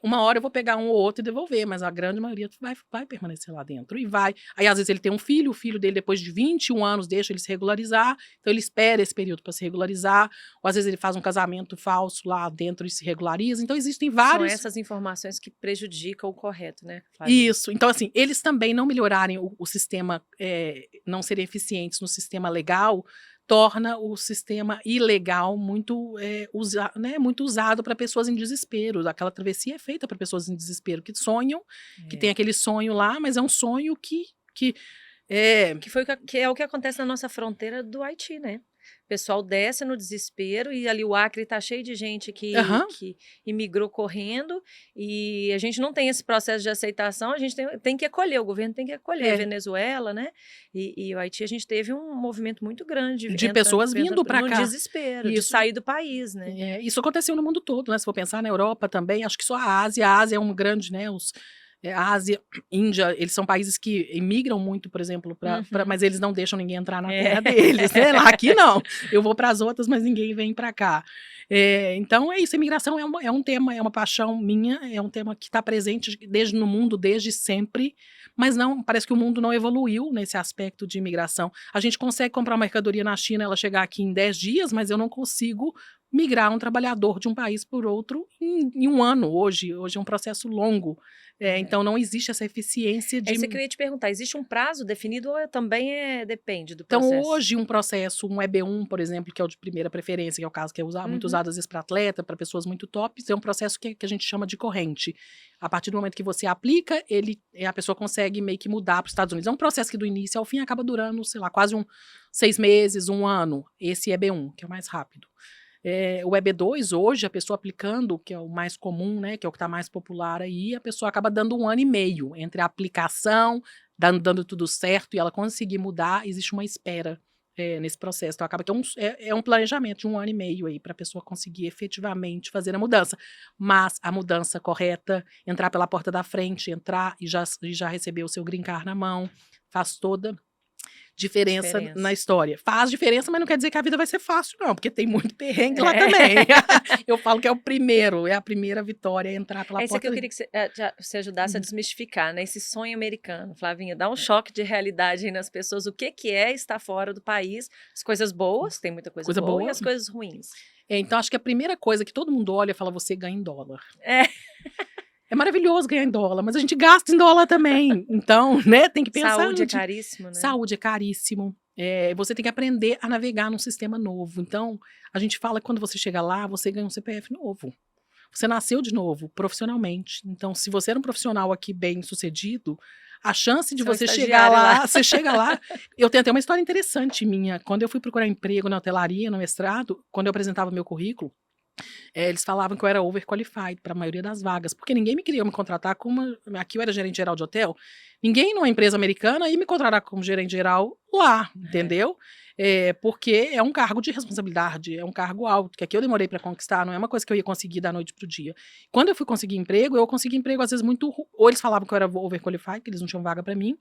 Speaker 2: Uma hora eu vou pegar um ou outro e devolver, mas a grande maioria vai permanecer lá dentro. E vai. Aí, às vezes, ele tem um filho, o filho dele, depois de 21 anos, deixa ele se regularizar. Então, ele espera esse período para se regularizar. Ou, às vezes, ele faz um casamento falso lá dentro e se regulariza. Então, existem vários...
Speaker 1: São essas informações que prejudicam o correto, né?
Speaker 2: Isso. Então, assim, eles também não melhorarem o sistema, não serem eficientes no sistema legal, torna o sistema ilegal muito, muito usado para pessoas em desespero. Aquela travessia é feita para pessoas em desespero, que sonham, que tem aquele sonho lá, mas é um sonho que é
Speaker 1: o que acontece na nossa fronteira do Haiti, né? O pessoal desce no desespero e ali o Acre está cheio de gente que imigrou correndo e a gente não tem esse processo de aceitação, a gente tem que acolher, o governo tem que acolher. Venezuela, né? E o Haiti, a gente teve um movimento muito grande
Speaker 2: de pessoas vindo para cá.
Speaker 1: No desespero, de sair do país, né?
Speaker 2: Isso aconteceu no mundo todo, né? Se for pensar na Europa também, acho que só a Ásia é um grande, né? A Ásia, Índia, eles são países que imigram muito, por exemplo, mas eles não deixam ninguém entrar na terra deles, né? Lá aqui não. Eu vou para as outras, mas ninguém vem para cá. Então é isso, a imigração é um tema, é uma paixão minha, é um tema que está presente no mundo desde sempre, mas não, parece que o mundo não evoluiu nesse aspecto de imigração. A gente consegue comprar uma mercadoria na China, ela chegar aqui em 10 dias, mas eu não consigo migrar um trabalhador de um país por outro em um ano. Hoje é um processo longo. Então, não existe essa eficiência de...
Speaker 1: Isso que eu ia te perguntar. Existe um prazo definido ou também depende do processo?
Speaker 2: Então, hoje, um EB1, por exemplo, que é o de primeira preferência, que é o caso que é muito usado às vezes para atleta, para pessoas muito tops, é um processo que a gente chama de corrente. A partir do momento que você aplica, a pessoa consegue meio que mudar para os Estados Unidos. É um processo que do início ao fim acaba durando, sei lá, quase 6 meses, 1 ano. Esse EB1, que é o mais rápido. O EB2, hoje, a pessoa aplicando, que é o mais comum, né, que é o que está mais popular aí, a pessoa acaba dando 1 ano e meio entre a aplicação, dando tudo certo e ela conseguir mudar, existe uma espera nesse processo. Então, acaba que é um planejamento de 1 ano e meio aí para a pessoa conseguir efetivamente fazer a mudança. Mas a mudança correta, entrar pela porta da frente, entrar e já receber o seu green card na mão, faz toda diferença na história. Faz diferença, mas não quer dizer que a vida vai ser fácil, não, porque tem muito perrengue lá também. Eu falo que é a primeira vitória, é entrar pela
Speaker 1: isso
Speaker 2: porta.
Speaker 1: É isso que eu queria que você ajudasse a desmistificar, né? Esse sonho americano. Flavinha, dá um choque de realidade aí nas pessoas. O que é estar fora do país? As coisas boas, tem muita coisa boa, e as coisas ruins.
Speaker 2: Então, acho que a primeira coisa que todo mundo olha e fala, você ganha em dólar. É maravilhoso ganhar em dólar, mas a gente gasta em dólar também. Então, né, tem que pensar...
Speaker 1: Saúde é caríssimo, né?
Speaker 2: Saúde é caríssimo. Você tem que aprender a navegar num sistema novo. Então, a gente fala que quando você chega lá, você ganha um CPF novo. Você nasceu de novo, profissionalmente. Então, se você era um profissional aqui bem sucedido, a chance de você chegar lá, você chega lá... Eu tenho até uma história interessante minha. Quando eu fui procurar emprego na hotelaria, no mestrado, quando eu apresentava meu currículo, eles falavam que eu era overqualified para a maioria das vagas, porque ninguém me queria me contratar como... Aqui eu era gerente geral de hotel, ninguém numa empresa americana ia me contratar como gerente geral lá, entendeu? Porque é um cargo de responsabilidade, é um cargo alto, que aqui eu demorei para conquistar, não é uma coisa que eu ia conseguir da noite pro dia. Quando eu fui conseguir emprego, eu consegui emprego às vezes muito... Ou eles falavam que eu era overqualified, que eles não tinham vaga para mim,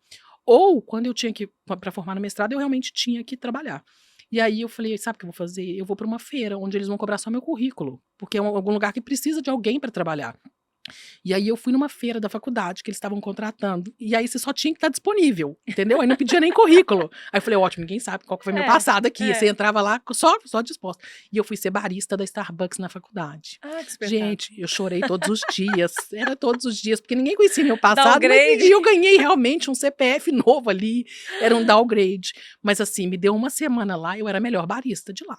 Speaker 2: ou quando eu tinha que, para formar no mestrado, eu realmente tinha que trabalhar. E aí eu falei, sabe o que eu vou fazer? Eu vou para uma feira, onde eles vão cobrar só meu currículo, porque é algum lugar que precisa de alguém para trabalhar. E aí eu fui numa feira da faculdade que eles estavam contratando, e aí você só tinha que estar disponível, entendeu? Aí não pedia nem currículo. Aí eu falei, ótimo, ninguém sabe qual que foi meu passado aqui. Você entrava lá só disposta. E eu fui ser barista da Starbucks na faculdade.
Speaker 1: Que
Speaker 2: gente, eu chorei todos os dias, era todos os dias, porque ninguém conhecia meu passado, e eu ganhei realmente um CPF novo ali, era um downgrade. Mas assim, me deu uma semana lá, eu era a melhor barista de lá.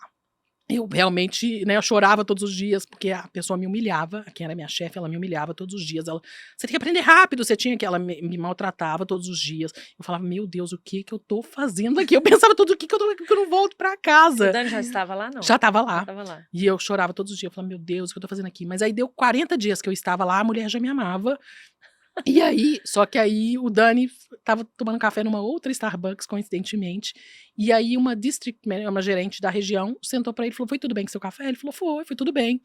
Speaker 2: Eu realmente, né, eu chorava todos os dias, porque a pessoa me humilhava, quem era minha chefe, ela me humilhava todos os dias, você tem que aprender rápido, ela me maltratava todos os dias, eu falava, meu Deus, o que eu tô fazendo aqui? Eu pensava tudo, que eu não volto pra casa.
Speaker 1: O Dani já estava lá, não?
Speaker 2: Já estava lá. E eu chorava todos os dias, eu falava, meu Deus, o que eu tô fazendo aqui? Mas aí deu 40 dias que eu estava lá, a mulher já me amava. E aí, só que aí o Dani tava tomando café numa outra Starbucks, coincidentemente, e aí uma gerente da região, sentou pra ele e falou, foi tudo bem com seu café? Ele falou, foi tudo bem.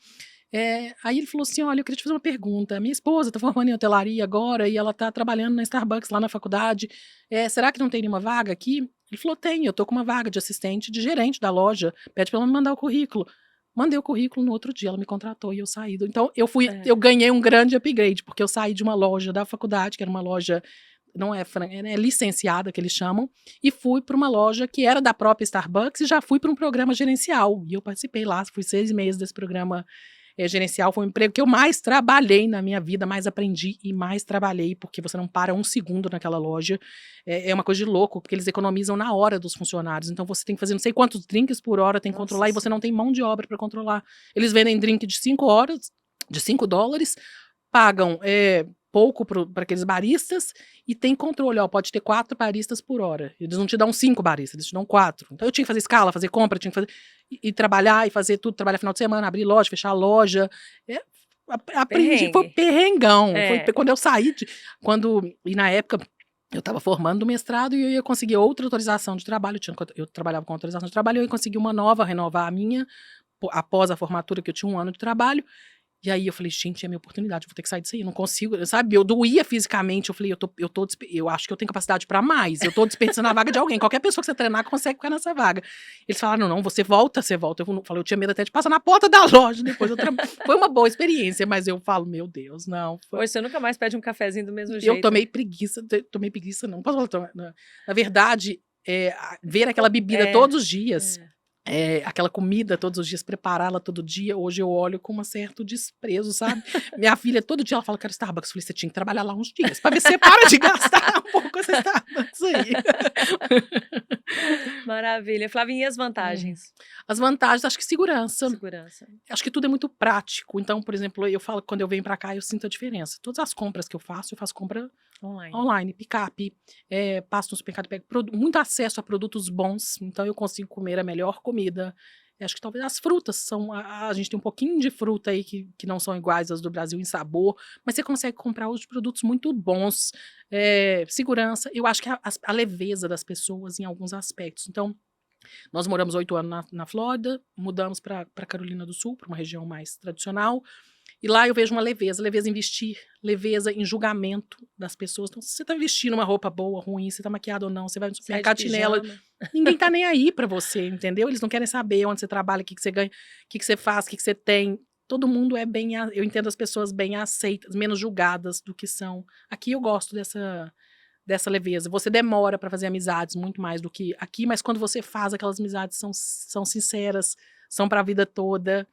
Speaker 2: Aí ele falou assim, olha, eu queria te fazer uma pergunta, minha esposa tá formando em hotelaria agora, e ela tá trabalhando na Starbucks lá na faculdade, será que não tem nenhuma vaga aqui? Ele falou, tem, eu tô com uma vaga de assistente, de gerente da loja, pede pra ela me mandar o currículo. Mandei o currículo, no outro dia ela me contratou e eu saí. Então, eu ganhei um grande upgrade, porque eu saí de uma loja da faculdade, que era uma loja, não é licenciada, que eles chamam, e fui para uma loja que era da própria Starbucks e já fui para um programa gerencial. E eu participei lá, fui 6 meses desse programa gerencial, foi um emprego que eu mais trabalhei na minha vida, mais aprendi e mais trabalhei, porque você não para um segundo naquela loja, é uma coisa de louco, porque eles economizam na hora dos funcionários, então você tem que fazer não sei quantos drinks por hora, tem que controlar, e você não tem mão de obra para controlar. Eles vendem drink de 5 horas, de $5, pagam pouco para aqueles baristas, e tem controle, pode ter 4 baristas por hora, eles não te dão 5 baristas, eles te dão 4, então eu tinha que fazer escala, fazer compra, tinha que fazer, e trabalhar, e fazer tudo, trabalhar final de semana, abrir loja, fechar a loja, aprendi, foi perrengão, foi quando eu saí, e na época, eu estava formando o mestrado e eu ia conseguir outra autorização de trabalho, eu trabalhava com autorização de trabalho, eu ia conseguir uma nova, renovar a minha, após a formatura, que eu tinha 1 ano de trabalho. E aí eu falei, gente, é minha oportunidade, eu vou ter que sair disso aí, eu não consigo, sabe? Eu doía fisicamente, eu falei, eu acho que eu tenho capacidade pra mais, eu tô desperdiçando a vaga de alguém, qualquer pessoa que você treinar consegue ficar nessa vaga. Eles falaram, não, você volta. Eu tinha medo até de passar na porta da loja depois. Foi uma boa experiência, mas eu falo, meu Deus, não.
Speaker 1: Hoje você nunca mais pede um cafezinho do mesmo jeito.
Speaker 2: Eu tomei preguiça não posso falar, na verdade, ver aquela bebida todos os dias, aquela comida todos os dias, prepará-la todo dia, hoje eu olho com um certo desprezo, sabe? Minha filha, todo dia ela fala, quero Starbucks. Eu falei, você tinha que trabalhar lá uns dias, pra ver se você para de gastar um pouco essa Starbucks aí.
Speaker 1: Maravilha. Flavinha, e as vantagens?
Speaker 2: As vantagens, acho que segurança. Acho que tudo é muito prático. Então, por exemplo, eu falo que quando eu venho pra cá, eu sinto a diferença. Todas as compras que eu faço compra online, pick-up, passo no supermercado, pego muito acesso a produtos bons, então eu consigo comer a melhor comida. Acho que talvez as frutas a gente tem um pouquinho de fruta aí que não são iguais às do Brasil em sabor, mas você consegue comprar os produtos muito bons. Segurança, eu acho que a leveza das pessoas em alguns aspectos. Então, Nós moramos 8 anos na Flórida, mudamos para Carolina do Sul, para uma região mais tradicional. E lá eu vejo uma leveza em vestir, leveza em julgamento das pessoas. Então, se você tá vestindo uma roupa boa, ruim, se tá maquiado ou não, você vai no
Speaker 1: Sai de
Speaker 2: supermercado chinela,
Speaker 1: pijama.
Speaker 2: ninguém tá nem aí pra você, entendeu? Eles não querem saber onde você trabalha, o que você ganha, o que você faz, o que você tem. Todo mundo é bem, eu entendo as pessoas bem aceitas, menos julgadas do que são. Aqui eu gosto dessa leveza. Você demora pra fazer amizades muito mais do que aqui, mas quando você faz, aquelas amizades são sinceras, são pra vida toda.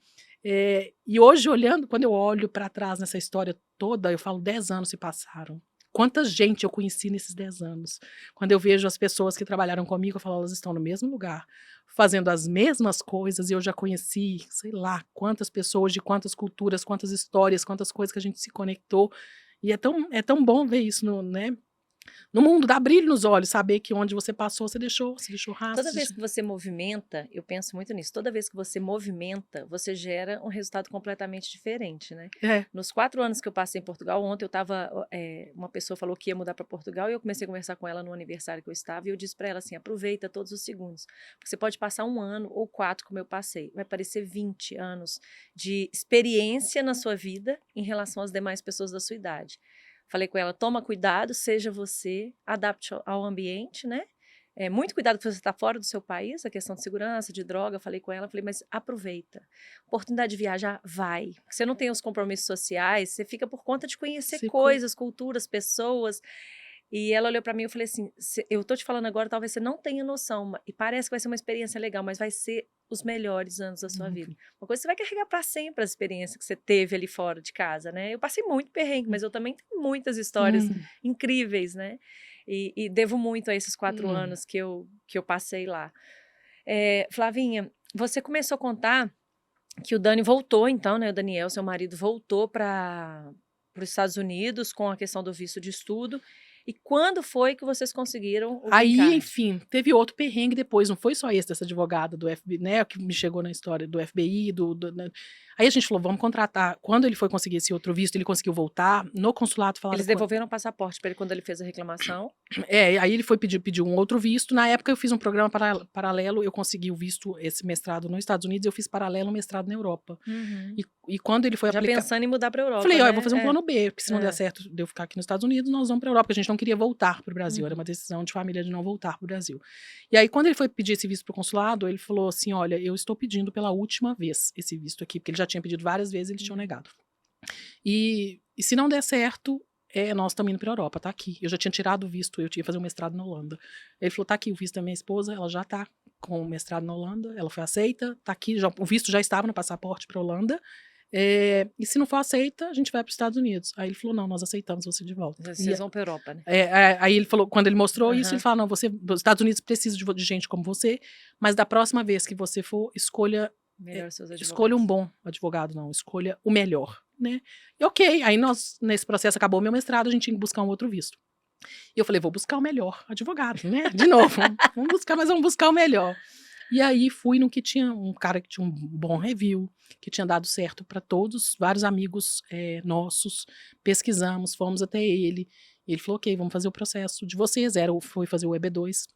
Speaker 2: E hoje, quando eu olho pra trás nessa história toda, eu falo, 10 anos se passaram. Quanta gente eu conheci nesses 10 anos. Quando eu vejo as pessoas que trabalharam comigo, eu falo, elas estão no mesmo lugar, fazendo as mesmas coisas, e eu já conheci, sei lá, quantas pessoas de quantas culturas, quantas histórias, quantas coisas que a gente se conectou. E é tão bom ver isso no mundo, dá brilho nos olhos, saber que onde você passou, você deixou rastro.
Speaker 1: Toda vez que você movimenta, eu penso muito nisso, toda vez que você movimenta, você gera um resultado completamente diferente, né?
Speaker 2: É,
Speaker 1: Nos 4 anos que eu passei em Portugal, ontem uma pessoa falou que ia mudar para Portugal e eu comecei a conversar com ela no aniversário que eu estava e eu disse para ela assim, aproveita todos os segundos, porque você pode passar 1 ano ou 4 como eu passei, vai parecer 20 anos de experiência na sua vida em relação às demais pessoas da sua idade. Falei com ela, toma cuidado, seja você, adapte ao ambiente, né? Muito cuidado que você está fora do seu país, a questão de segurança, de droga, falei com ela, falei, mas aproveita. Oportunidade de viajar, vai. Porque você não tem os compromissos sociais, você fica por conta de conhecer coisas, culturas, pessoas. E ela olhou para mim e eu falei assim, eu tô te falando agora, talvez você não tenha noção, e parece que vai ser uma experiência legal, mas vai ser os melhores anos da sua vida. Uma coisa que você vai carregar para sempre, a experiência que você teve ali fora de casa, né? Eu passei muito perrengue, mas eu também tenho muitas histórias incríveis, né? E devo muito a esses 4 anos que eu passei lá. Flavinha, você começou a contar que o Dani voltou, então, né? O Daniel, seu marido, voltou para os Estados Unidos com a questão do visto de estudo. E quando foi que vocês conseguiram o green
Speaker 2: Aí,
Speaker 1: card?
Speaker 2: enfim, teve outro perrengue depois, não foi só esse dessa advogada do FBI, né, que me chegou na história do FBI, né. Aí a gente falou, vamos contratar. Quando ele foi conseguir esse outro visto, ele conseguiu voltar, no consulado falaram...
Speaker 1: Eles devolveram o passaporte para ele quando ele fez a reclamação?
Speaker 2: Aí ele foi pedir um outro visto. Na época eu fiz um programa paralelo, eu consegui o visto, esse mestrado nos Estados Unidos, eu fiz paralelo um mestrado na Europa. E quando ele foi
Speaker 1: Já
Speaker 2: aplicar...
Speaker 1: pensando em mudar para a Europa,
Speaker 2: Falei,
Speaker 1: né?
Speaker 2: eu vou fazer um plano B, porque se não der certo de eu ficar aqui nos Estados Unidos, nós vamos para a Europa, porque a gente não queria voltar para o Brasil, era uma decisão de família de não voltar para o Brasil. E aí, quando ele foi pedir esse visto para o consulado, ele falou assim, olha, eu estou pedindo pela última vez esse visto aqui, porque ele já tinha pedido várias vezes e eles tinham negado. E se não der certo, nós estamos indo para a Europa, tá aqui. Eu já tinha tirado o visto, eu tinha que fazer um mestrado na Holanda. Ele falou, tá aqui o visto da minha esposa, ela já tá com o mestrado na Holanda, ela foi aceita, tá aqui, o visto já estava no passaporte para a Holanda. E se não for aceita, a gente vai para os Estados Unidos. Aí ele falou, não, nós aceitamos você de volta.
Speaker 1: Vocês vão para a Europa, né?
Speaker 2: Aí ele falou, quando ele mostrou isso, ele falou, não, os Estados Unidos precisam de gente como você, mas da próxima vez que você for, escolha um bom advogado, não, escolha o melhor, né? E ok, aí nesse processo acabou o meu mestrado, a gente tinha que buscar um outro visto. E eu falei, vou buscar o melhor advogado, né? De novo, vamos buscar o melhor. E aí fui no que tinha um cara que tinha um bom review, que tinha dado certo para todos, vários amigos nossos, pesquisamos, fomos até ele, e ele falou, ok, vamos fazer o processo de vocês, foi fazer o EB2,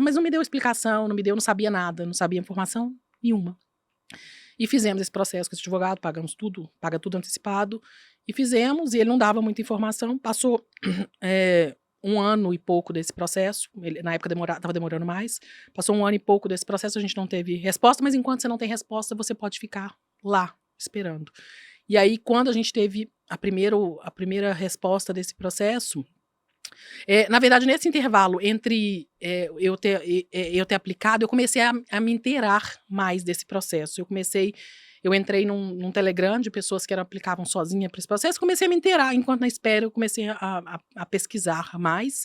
Speaker 2: mas não me deu explicação, não sabia nada, não sabia informação nenhuma. E fizemos esse processo com esse advogado, pagamos tudo, paga tudo antecipado, e fizemos, e ele não dava muita informação, passou 1 ano e pouco desse processo, na época estava demorando mais, passou 1 ano e pouco desse processo, a gente não teve resposta, mas enquanto você não tem resposta, você pode ficar lá, esperando. E aí, quando a gente teve a primeira resposta desse processo, na verdade, nesse intervalo entre eu ter aplicado, eu comecei a me inteirar mais desse processo. Eu entrei num Telegram de pessoas que aplicavam sozinha para esse processo, comecei a me inteirar, enquanto na espera eu comecei a pesquisar mais.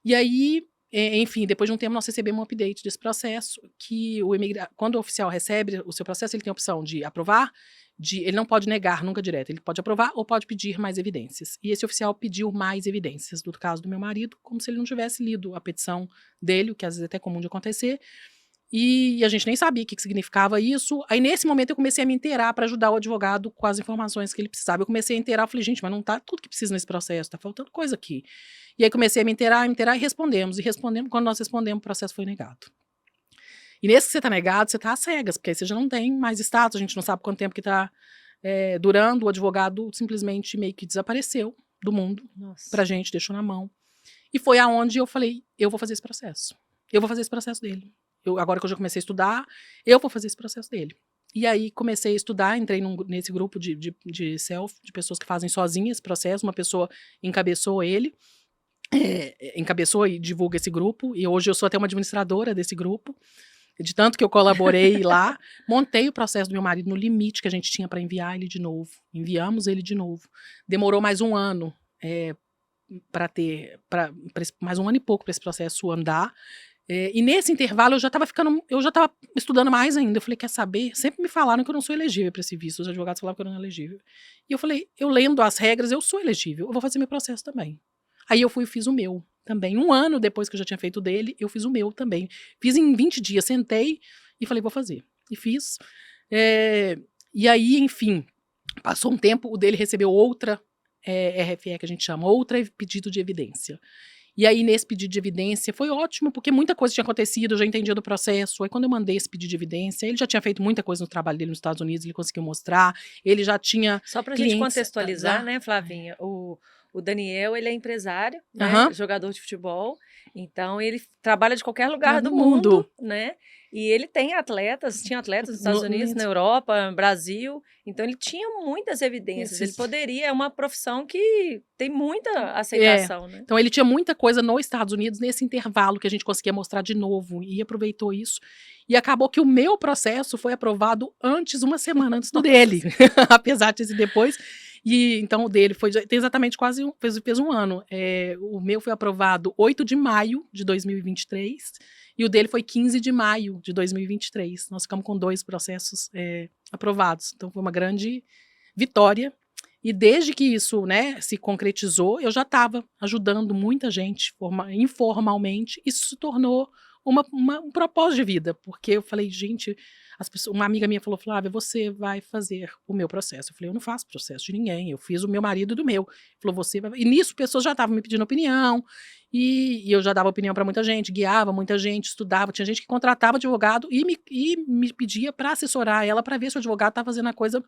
Speaker 2: E aí, enfim, depois de um tempo nós recebemos um update desse processo, que quando o oficial recebe o seu processo, ele tem a opção de aprovar, ele não pode negar nunca direto, ele pode aprovar ou pode pedir mais evidências. E esse oficial pediu mais evidências do caso do meu marido, como se ele não tivesse lido a petição dele, o que às vezes é até comum de acontecer, e a gente nem sabia o que significava isso. Aí nesse momento eu comecei a me inteirar para ajudar o advogado com as informações que ele precisava. Eu comecei a inteirar, falei, gente, mas não tá tudo que precisa nesse processo, tá faltando coisa aqui. E aí comecei a me inteirar e respondemos. E quando nós respondemos, o processo foi negado. E nesse que você tá negado, você tá às cegas, porque aí você já não tem mais status, a gente não sabe quanto tempo que tá durando, o advogado simplesmente meio que desapareceu do mundo pra
Speaker 1: Nossa.
Speaker 2: gente, deixou na mão. E foi aonde eu falei, eu vou fazer esse processo. Eu vou fazer esse processo dele. Agora que eu já comecei a estudar, eu vou fazer esse processo dele. E aí comecei a estudar, entrei nesse grupo de self, de pessoas que fazem sozinhas esse processo, uma pessoa encabeçou ele, encabeçou e divulga esse grupo, e hoje eu sou até uma administradora desse grupo, de tanto que eu colaborei lá, montei o processo do meu marido no limite que a gente tinha para enviar ele de novo, enviamos ele de novo, demorou mais um ano, mais um ano e pouco para esse processo andar, e nesse intervalo eu já estava estudando mais ainda. Eu falei, quer saber? Sempre me falaram que eu não sou elegível para esse visto. Os advogados falavam que eu não era elegível. E eu falei, eu lendo as regras, eu sou elegível. Eu vou fazer meu processo também. Aí eu fui e fiz o meu também. Um ano depois que eu já tinha feito o dele, eu fiz o meu também. Fiz em 20 dias, sentei e falei, vou fazer. E fiz. E aí, enfim, passou um tempo, o dele recebeu outra RFE, que a gente chama, outra pedido de evidência. E aí, nesse pedido de evidência, foi ótimo, porque muita coisa tinha acontecido, eu já entendia do processo. Aí, quando eu mandei esse pedido de evidência, ele já tinha feito muita coisa no trabalho dele nos Estados Unidos, ele conseguiu mostrar, ele já tinha
Speaker 1: Só pra gente
Speaker 2: clientes.
Speaker 1: contextualizar, né, Flavinha? O Daniel, ele é empresário, né?
Speaker 2: Aham.
Speaker 1: Jogador de futebol. Então, ele trabalha de qualquer lugar
Speaker 2: No
Speaker 1: do mundo,
Speaker 2: mundo.
Speaker 1: né? E ele tinha atletas nos Estados Unidos, na Europa, no Brasil. Então, ele tinha muitas evidências. Ele poderia, é uma profissão que tem muita aceitação, né?
Speaker 2: Então, ele tinha muita coisa nos Estados Unidos nesse intervalo que a gente conseguia mostrar de novo e aproveitou isso. E acabou que o meu processo foi aprovado uma semana antes do dele, apesar de ser depois. E então o dele tem exatamente fez um ano. O meu foi aprovado 8 de maio de 2023 e o dele foi 15 de maio de 2023. Nós ficamos com 2 processos aprovados. Então foi uma grande vitória. E desde que isso, né, se concretizou, eu já estava ajudando muita gente informalmente. Isso se tornou um propósito de vida, porque eu falei, gente, uma amiga minha falou, Flávia, você vai fazer o meu processo. Eu falei, eu não faço processo de ninguém, eu fiz o meu marido do meu. Falou, você vai. E nisso, pessoas já estavam me pedindo opinião, e eu já dava opinião para muita gente, guiava muita gente, estudava. Tinha gente que contratava advogado e me pedia para assessorar ela, para ver se o advogado estava fazendo a coisa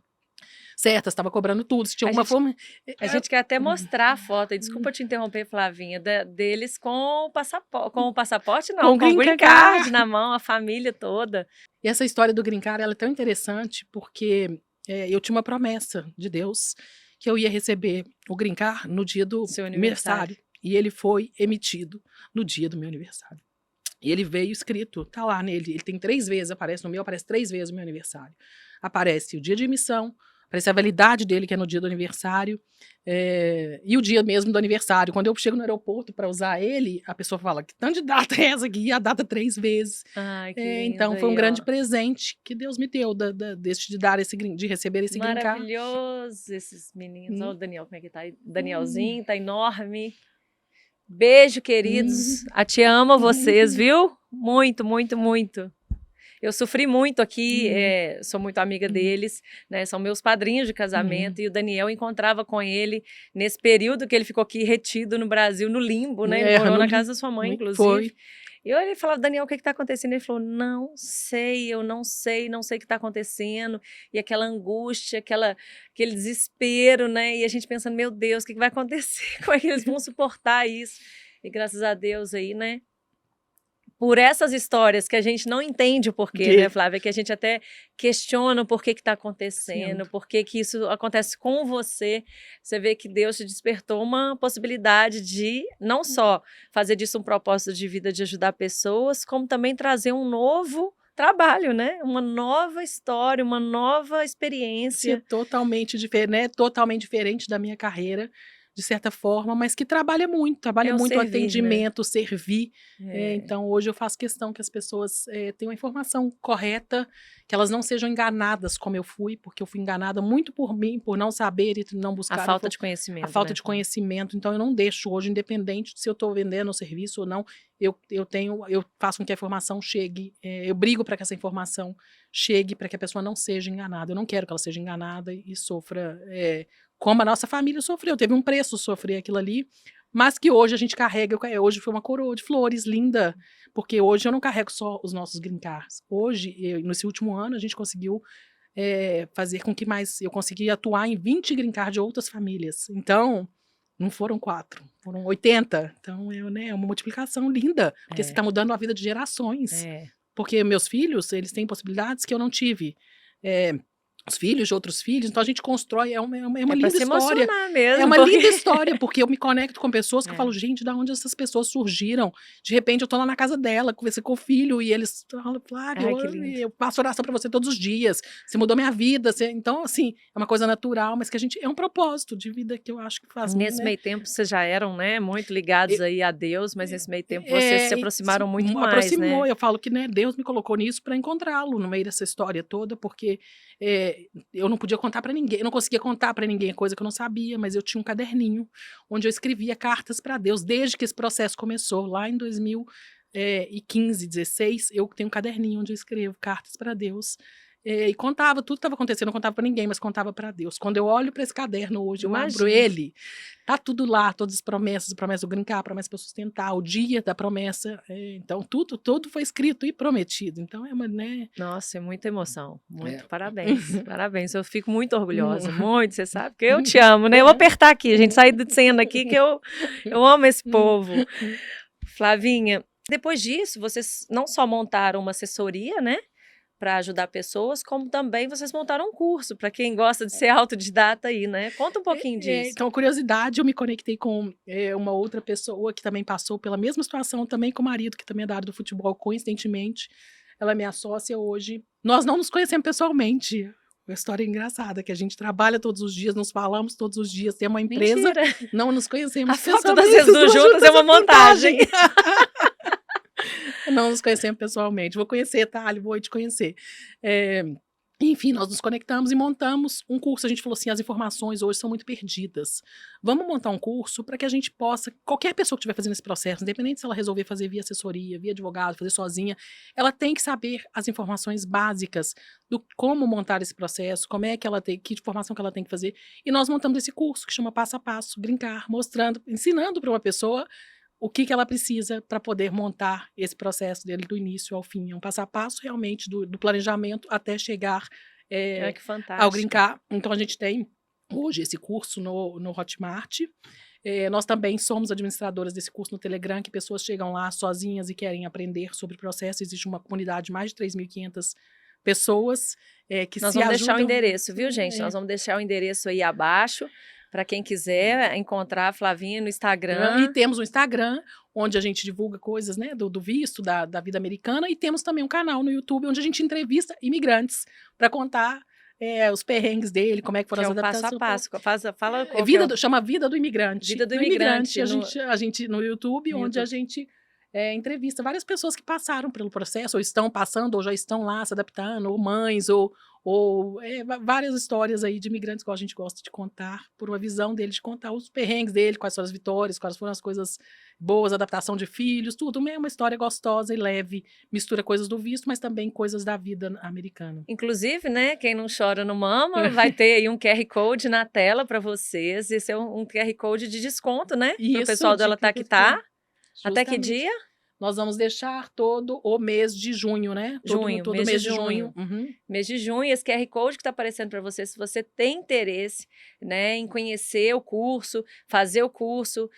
Speaker 2: certa, estava cobrando tudo, se tinha alguma forma.
Speaker 1: A gente quer até mostrar a foto, e desculpa te interromper, Flavinha, deles com o passaporte, não, com o green card na mão, a família toda.
Speaker 2: E essa história do green card, ela é tão interessante, porque eu tinha uma promessa de Deus que eu ia receber o green card no dia do
Speaker 1: seu
Speaker 2: aniversário, e ele foi emitido no dia do meu aniversário. E ele veio escrito, tá lá nele, ele tem 3 vezes, aparece no meu, aparece 3 vezes o meu aniversário. Aparece o dia de emissão, aparece a validade dele, que é no dia do aniversário, e o dia mesmo do aniversário. Quando eu chego no aeroporto para usar ele, a pessoa fala, que tanto de data é essa aqui? E a data 3 vezes.
Speaker 1: Ai, que lindo.
Speaker 2: Então, foi um grande presente que Deus me deu, de receber esse green card.
Speaker 1: Maravilhoso esses meninos. Olha o Daniel, como é que tá? Danielzinho, tá enorme. Beijo, queridos. A Te amo vocês, viu? Muito, muito, muito. Eu sofri muito aqui, sou muito amiga deles, né? São meus padrinhos de casamento, e o Daniel encontrava com ele nesse período que ele ficou aqui retido no Brasil, no limbo, né? Ele morou na casa da sua mãe, inclusive.
Speaker 2: Foi.
Speaker 1: E ele falava, Daniel, o que está acontecendo? Ele falou, não sei, eu não sei o que está acontecendo. E aquela angústia, aquele desespero, né? E a gente pensando, meu Deus, o que vai acontecer? Como é que eles vão suportar isso? E graças a Deus aí, né? Por essas histórias que a gente não entende o porquê, né, Flávia? Que a gente até questiona o porquê que está acontecendo, por que isso acontece com você. Você vê que Deus te despertou uma possibilidade de não só fazer disso um propósito de vida, de ajudar pessoas, como também trazer um novo trabalho, né? Uma nova história, uma nova experiência.
Speaker 2: Totalmente diferente, né? Totalmente diferente da minha carreira, de certa forma, mas que trabalha muito o atendimento, né? Servir. Então, hoje eu faço questão que as pessoas tenham a informação correta, que elas não sejam enganadas como eu fui, porque eu fui enganada muito por mim, por não saber e não buscar.
Speaker 1: A falta de conhecimento.
Speaker 2: A falta de conhecimento. Então, eu não deixo hoje, independente de se eu estou vendendo o serviço ou não, eu faço com que a informação chegue, eu brigo para que essa informação chegue, para que a pessoa não seja enganada. Eu não quero que ela seja enganada e sofra como a nossa família sofreu. Teve um preço sofrer aquilo ali, mas que hoje a gente carrega, hoje foi uma coroa de flores linda, porque hoje eu não carrego só os nossos green cards. Hoje, nesse último ano, a gente conseguiu fazer com que eu consegui atuar em 20 green cards de outras famílias. Então, não foram 4, foram 80. Então, é uma multiplicação linda, porque você está mudando a vida de gerações. Porque meus filhos, eles têm possibilidades que eu não tive. Os filhos de outros filhos, então a gente constrói, é uma linda
Speaker 1: se
Speaker 2: história.
Speaker 1: Mesmo,
Speaker 2: É uma linda história, porque eu me conecto com pessoas que eu falo, gente, da onde essas pessoas surgiram? De repente eu tô lá na casa dela, conversei com o filho, e eles falam, Flávia, eu faço oração pra você todos os dias, você mudou minha vida. Então, assim, é uma coisa natural, mas que a gente, é um propósito de vida que eu acho que faz.
Speaker 1: Nesse meio tempo, vocês já eram, né, muito ligados aí a Deus, mas nesse meio tempo vocês se aproximaram muito mais,
Speaker 2: aproximou,
Speaker 1: né?
Speaker 2: Eu falo que, né, Deus me colocou nisso pra encontrá-lo no meio dessa história toda, porque eu não podia contar pra ninguém, eu não conseguia contar pra ninguém coisa que eu não sabia, mas eu tinha um caderninho onde eu escrevia cartas pra Deus, desde que esse processo começou, lá em 2015, 16, eu tenho um caderninho onde eu escrevo cartas pra Deus, e contava tudo que estava acontecendo, não contava pra ninguém, mas contava pra Deus. Quando eu olho pra esse caderno hoje, eu abro ele, tá tudo lá, todas as promessas, a promessa do brincar, a promessa para sustentar, o dia da promessa, então tudo foi escrito e prometido, então né?
Speaker 1: Nossa, é muita emoção, muito, parabéns, parabéns, eu fico muito orgulhosa, muito, você sabe que eu te amo, né? Eu vou apertar aqui, a gente sair de cena aqui, que eu amo esse povo. Flavinha, depois disso, vocês não só montaram uma assessoria, né, para ajudar pessoas, como também vocês montaram um curso, para quem gosta de ser autodidata aí, né? Conta um pouquinho disso.
Speaker 2: Então, curiosidade, eu me conectei com uma outra pessoa que também passou pela mesma situação, também com o marido, que também é da área do futebol, coincidentemente. Ela é minha sócia hoje. Nós não nos conhecemos pessoalmente. Uma história engraçada, que a gente trabalha todos os dias, nos falamos todos os dias, tem uma empresa,
Speaker 1: Mentira.
Speaker 2: Não nos conhecemos
Speaker 1: pessoalmente. A foto das duas juntas é uma montagem.
Speaker 2: Não nos conhecemos pessoalmente. Vou conhecer, Thali, vou te conhecer. Enfim, nós nos conectamos e montamos um curso. A gente falou assim, as informações hoje são muito perdidas. Vamos montar um curso para que a gente possa, qualquer pessoa que estiver fazendo esse processo, independente se ela resolver fazer via assessoria, via advogado, fazer sozinha, ela tem que saber as informações básicas do como montar esse processo, como é que ela tem, que informação que ela tem que fazer. E nós montamos esse curso que chama Passo a Passo, Brincar, mostrando, ensinando para uma pessoa o que ela precisa para poder montar esse processo dele do início ao fim. É um passo a passo realmente do planejamento até chegar
Speaker 1: que fantástico.
Speaker 2: ao Brincar. Então a gente tem hoje esse curso no Hotmart. Nós também somos administradoras desse curso no Telegram, que pessoas chegam lá sozinhas e querem aprender sobre o processo. Existe uma comunidade de mais de 3.500 pessoas que
Speaker 1: Nós
Speaker 2: se
Speaker 1: vamos
Speaker 2: ajudam.
Speaker 1: deixar o endereço, viu, gente? Nós vamos deixar o endereço aí abaixo, para quem quiser encontrar a Flavinha no Instagram.
Speaker 2: E temos um Instagram, onde a gente divulga coisas, né, do visto, da vida americana, e temos também um canal no YouTube, onde a gente entrevista imigrantes, para contar os perrengues dele, como é que foram as adaptações.
Speaker 1: Passo a passo. Fala
Speaker 2: chama Vida do Imigrante.
Speaker 1: Vida do Imigrante.
Speaker 2: A gente no YouTube, onde a gente entrevista várias pessoas que passaram pelo processo, ou estão passando, ou já estão lá se adaptando, ou mães, ou várias histórias aí de imigrantes que a gente gosta de contar, por uma visão dele, de contar os perrengues dele, quais foram as vitórias, quais foram as coisas boas, adaptação de filhos, tudo. É uma história gostosa e leve, mistura coisas do visto, mas também coisas da vida americana.
Speaker 1: Inclusive, né, quem não chora não mama, vai ter aí um QR Code na tela para vocês, esse é um QR Code de desconto, né, para o pessoal do Ela Tá Que Tá. Até que dia?
Speaker 2: Nós vamos deixar todo o mês de junho, né? Todo mês de junho. Uhum.
Speaker 1: Mês de junho, esse QR Code que está aparecendo para você, se você tem interesse, né, em conhecer o curso, fazer o curso,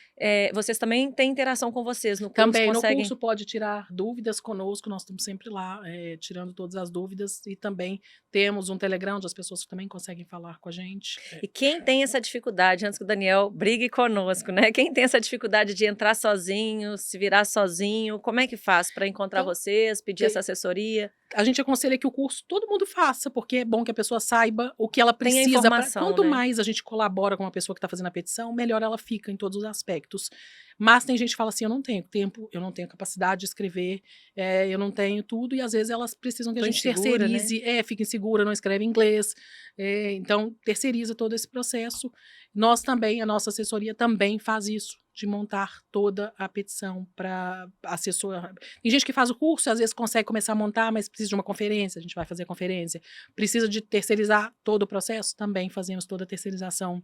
Speaker 1: vocês também têm interação com vocês no curso?
Speaker 2: Também, no curso pode tirar dúvidas conosco, nós estamos sempre lá, tirando todas as dúvidas, e também temos um Telegram, onde as pessoas também conseguem falar com a gente.
Speaker 1: E quem tem essa dificuldade, antes que o Daniel brigue conosco, né? Quem tem essa dificuldade de entrar sozinho, se virar sozinho, como é que faz para encontrar vocês, pedir essa assessoria?
Speaker 2: A gente aconselha que o curso todo mundo faça, porque é bom que a pessoa saiba o que ela precisa. Quanto mais a gente colabora com uma pessoa que está fazendo a petição, melhor ela fica em todos os aspectos. Mas tem gente que fala assim, eu não tenho tempo, eu não tenho capacidade de escrever, eu não tenho tudo, e às vezes elas precisam que a gente terceirize, né? Fica insegura, não escreve inglês, então terceiriza todo esse processo. Nós também, a nossa assessoria também faz isso, de montar toda a petição para assessor. Tem gente que faz o curso, às vezes consegue começar a montar, mas precisa de uma conferência, a gente vai fazer a conferência. Precisa de terceirizar todo o processo, também fazemos toda a terceirização.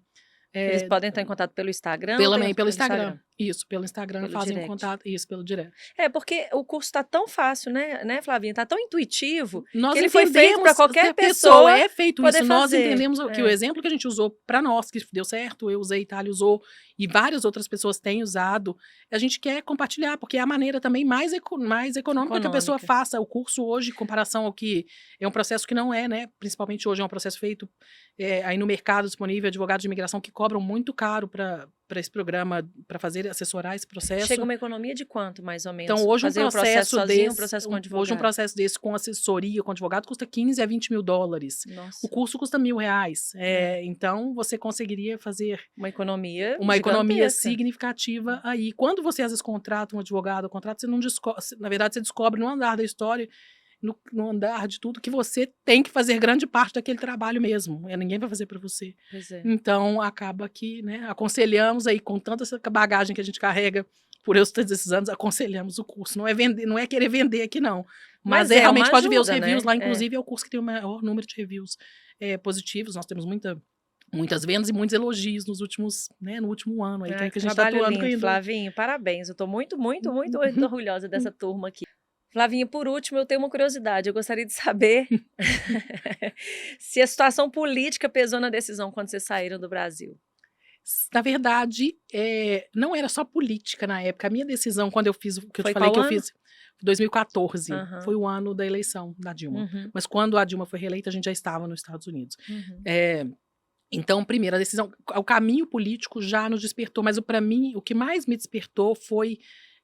Speaker 1: Eles podem entrar em contato pelo Instagram?
Speaker 2: Pelo Instagram. Isso, pelo Instagram,
Speaker 1: Pelo
Speaker 2: fazem
Speaker 1: direct.
Speaker 2: contato, isso, pelo direct.
Speaker 1: É, porque o curso tá tão fácil, né, Flavinha? Tá tão intuitivo
Speaker 2: Nós
Speaker 1: que ele foi feito para
Speaker 2: entendemos,
Speaker 1: qualquer
Speaker 2: pessoal,
Speaker 1: pessoa
Speaker 2: é feito
Speaker 1: poder
Speaker 2: isso. Nós
Speaker 1: fazer.
Speaker 2: entendemos que o
Speaker 1: É.
Speaker 2: exemplo que a gente usou para nós, que deu certo, eu usei, Itália usou, e várias outras pessoas têm usado, a gente quer compartilhar, porque é a maneira também mais econômica que a pessoa
Speaker 1: Econômica.
Speaker 2: faça o curso hoje, em comparação ao que é um processo que não é, né? Principalmente hoje é um processo feito aí no mercado disponível, advogados de imigração que cobram muito caro para esse programa, para fazer, assessorar esse processo.
Speaker 1: Chega uma economia de quanto, mais ou menos?
Speaker 2: Então, hoje
Speaker 1: fazer o processo sozinho,
Speaker 2: desse,
Speaker 1: um processo com advogado?
Speaker 2: hoje um processo desse com assessoria, com advogado, custa 15 a 20 mil dólares.
Speaker 1: Nossa.
Speaker 2: O curso custa R$1.000. Então, você conseguiria fazer
Speaker 1: uma economia
Speaker 2: gigantesca. Significativa aí. Quando você, às vezes, contrata um advogado, você não descobre, na verdade, você descobre no andar da história, no andar de tudo, que você tem que fazer grande parte daquele trabalho mesmo. Ninguém vai fazer para você.
Speaker 1: Pois é.
Speaker 2: Então, acaba que, né, aconselhamos aí, com tanta essa bagagem que a gente carrega por eu todos esses anos, aconselhamos o curso. Não é vender, não é querer vender aqui, não. Mas realmente pode ver os reviews, né? Lá, inclusive, é o curso que tem o maior número de reviews positivos. Nós temos muitas vendas e muitos elogios no último ano. Aí, que a gente está atuando
Speaker 1: lindo, Flavinho, parabéns. Eu estou muito, muito, muito orgulhosa dessa turma aqui. Flavinha, por último, eu tenho uma curiosidade. Eu gostaria de saber se a situação política pesou na decisão quando vocês saíram do Brasil.
Speaker 2: Na verdade, não era só política na época. A minha decisão, quando eu fiz o que eu te falei que eu fiz, 2014, foi o ano da eleição da Dilma. Mas quando a Dilma foi reeleita, a gente já estava nos Estados Unidos. Então, primeiro, a decisão, o caminho político já nos despertou, mas para mim, o que mais me despertou foi,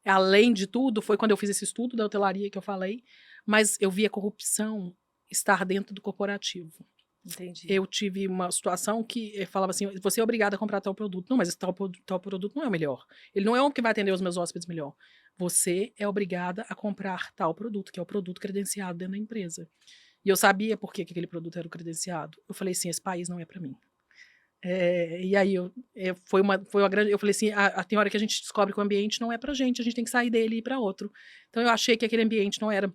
Speaker 2: além de tudo, foi quando eu fiz esse estudo da hotelaria que eu falei, mas eu vi a corrupção estar dentro do corporativo.
Speaker 1: Entendi.
Speaker 2: Eu tive uma situação que falava assim, você é obrigado a comprar tal produto. Não, mas esse tal produto não é o melhor. Ele não é o que vai atender os meus hóspedes melhor. Você é obrigada a comprar tal produto, que é o produto credenciado dentro da empresa. E eu sabia por que aquele produto era o credenciado. Eu falei assim, esse país não é para mim. E aí foi uma grande. Eu falei assim, tem hora que a gente descobre que o ambiente não é pra gente, a gente tem que sair dele e ir para outro. Então eu achei que aquele ambiente não era.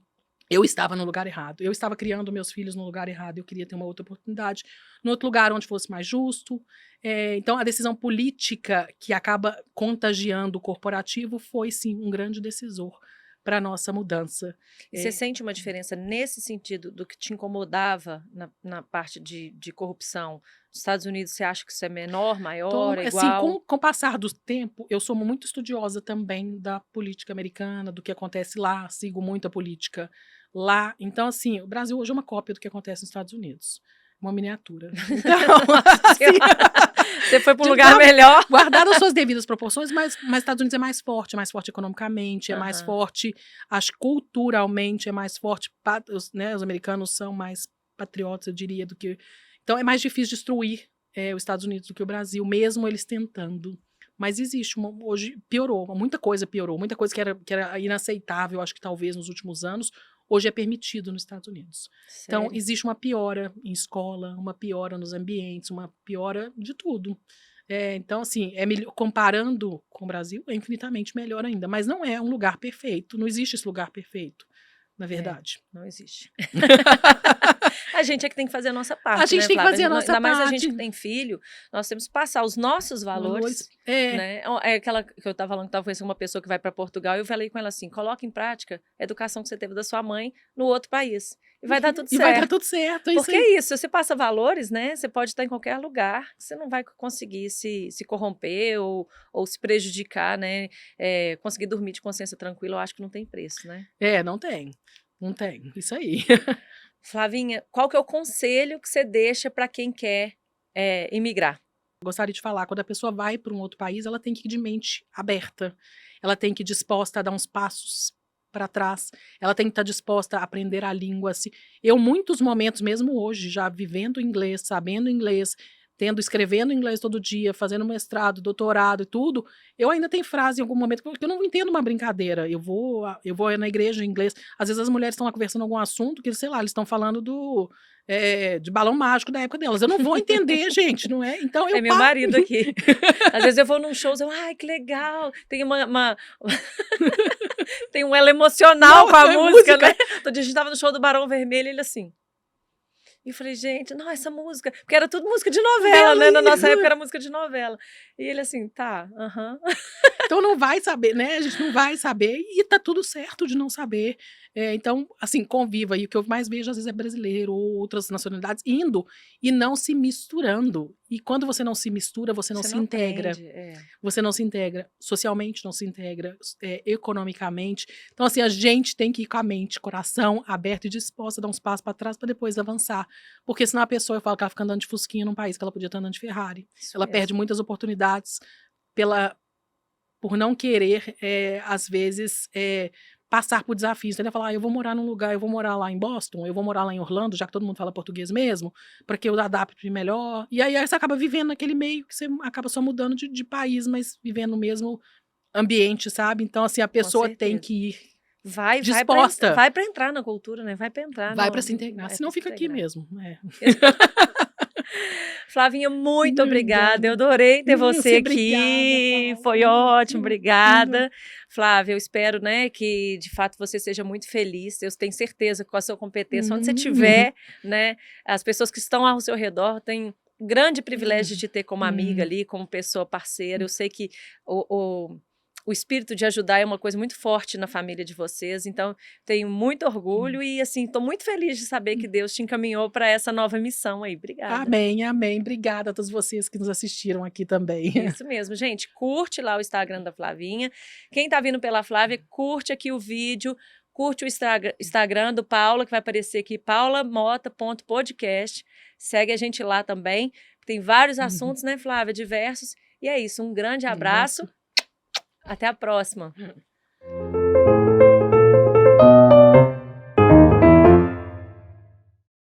Speaker 2: Eu estava no lugar errado, eu estava criando meus filhos no lugar errado, eu queria ter uma outra oportunidade, no outro lugar onde fosse mais justo. Então a decisão política que acaba contagiando o corporativo foi sim um grande decisor para a nossa mudança.
Speaker 1: E você sente uma diferença nesse sentido do que te incomodava na parte de corrupção? Nos Estados Unidos, você acha que isso é menor, maior,
Speaker 2: então,
Speaker 1: igual?
Speaker 2: Assim, com o passar do tempo, eu sou muito estudiosa também da política americana, do que acontece lá, sigo muito a política lá. Então, assim, o Brasil hoje é uma cópia do que acontece nos Estados Unidos. Uma miniatura. Então, assim,
Speaker 1: você foi para um lugar melhor.
Speaker 2: Guardado as suas devidas proporções, mas Estados Unidos é mais forte economicamente, é mais forte, acho que culturalmente é mais forte, os americanos são mais patriotas, eu diria, do que... Então é mais difícil destruir os Estados Unidos do que o Brasil, mesmo eles tentando. Mas existe, hoje piorou, muita coisa que era inaceitável, acho que talvez nos últimos anos, hoje é permitido nos Estados Unidos.
Speaker 1: Sério?
Speaker 2: Então, existe uma piora em escola, uma piora nos ambientes, uma piora de tudo. Então, assim, comparando com o Brasil, é infinitamente melhor ainda. Mas não é um lugar perfeito, não existe esse lugar perfeito, na verdade.
Speaker 1: Não existe. A gente é que tem que fazer a nossa parte,
Speaker 2: a gente tem que fazer a nossa parte.
Speaker 1: Ainda mais a gente que tem filho, nós temos que passar os nossos valores. Né? É aquela que eu estava falando, que estava conhecendo uma pessoa que vai para Portugal, e eu falei com ela assim, coloca em prática a educação que você teve da sua mãe no outro país. E vai dar tudo certo.
Speaker 2: E vai dar tudo certo.
Speaker 1: Porque é isso, você passa valores, né? Você pode estar em qualquer lugar, você não vai conseguir se corromper ou se prejudicar, né? Conseguir dormir de consciência tranquila, eu acho que não tem preço, né?
Speaker 2: Não tem. Não tem. Isso aí.
Speaker 1: Flavinha, qual que é o conselho que você deixa para quem quer imigrar?
Speaker 2: Gostaria de falar, quando a pessoa vai para um outro país, ela tem que ir de mente aberta, ela tem que ir disposta a dar uns passos para trás, ela tem que estar disposta a aprender a língua. Eu, muitos momentos, mesmo hoje, já vivendo inglês, sabendo inglês, escrevendo inglês todo dia, fazendo mestrado, doutorado e tudo, eu ainda tenho frase em algum momento que eu não entendo uma brincadeira. Eu vou na igreja em inglês, às vezes as mulheres estão lá conversando algum assunto que, sei lá, eles estão falando de balão mágico da época delas. Eu não vou entender, gente, não é? Então
Speaker 1: meu marido aqui. Às vezes eu vou num show, ai, que legal. Tem tem um elo emocional com a música, né? Todo dia a gente tava no show do Barão Vermelho, ele assim... E eu falei, gente, não, essa música... Porque era tudo música de novela, né? Na nossa época era música de novela. E ele assim, tá,
Speaker 2: Então não vai saber, né? A gente não vai saber e tá tudo certo de não saber. Então, assim, conviva. E o que eu mais vejo, às vezes, é brasileiro ou outras nacionalidades indo e não se misturando. E quando você não se mistura, você não se integra. Você não se integra. Socialmente não se integra. Economicamente. Então, assim, a gente tem que ir com a mente, coração aberto e disposta a dar uns passos para trás para depois avançar. Porque senão a pessoa, eu falo que ela fica andando de fusquinha num país que ela podia estar andando de Ferrari. Ela perde muitas oportunidades por não querer, às vezes, passar por desafios. Entendeu? Falar, eu vou morar num lugar, eu vou morar lá em Boston, eu vou morar lá em Orlando, já que todo mundo fala português mesmo, para que eu adapte melhor. E aí você acaba vivendo naquele meio que você acaba só mudando de país, mas vivendo no mesmo ambiente, sabe? Então, assim, a pessoa tem que ir disposta.
Speaker 1: Vai para entrar na cultura, né? Vai para entrar.
Speaker 2: Vai para se integrar, senão fica aqui mesmo.
Speaker 1: Flavinha, muito obrigada. Eu adorei ter você aqui. Foi ótimo, obrigada. Flávia, eu espero, né, que de fato você seja muito feliz. Eu tenho certeza que com a sua competência, onde você estiver, né, as pessoas que estão ao seu redor têm grande privilégio de te ter como amiga ali, como pessoa parceira. Eu sei que o espírito de ajudar é uma coisa muito forte na família de vocês, então tenho muito orgulho e, assim, estou muito feliz de saber que Deus te encaminhou para essa nova missão aí. Obrigada.
Speaker 2: Amém, amém. Obrigada a todos vocês que nos assistiram aqui também.
Speaker 1: Isso mesmo, gente. Curte lá o Instagram da Flavinha. Quem está vindo pela Flávia, curte aqui o vídeo, curte o Instagram do Paula, que vai aparecer aqui, paulamota.podcast. Segue a gente lá também. Tem vários assuntos, né, Flávia? Diversos. E é isso, um grande abraço. Até a próxima.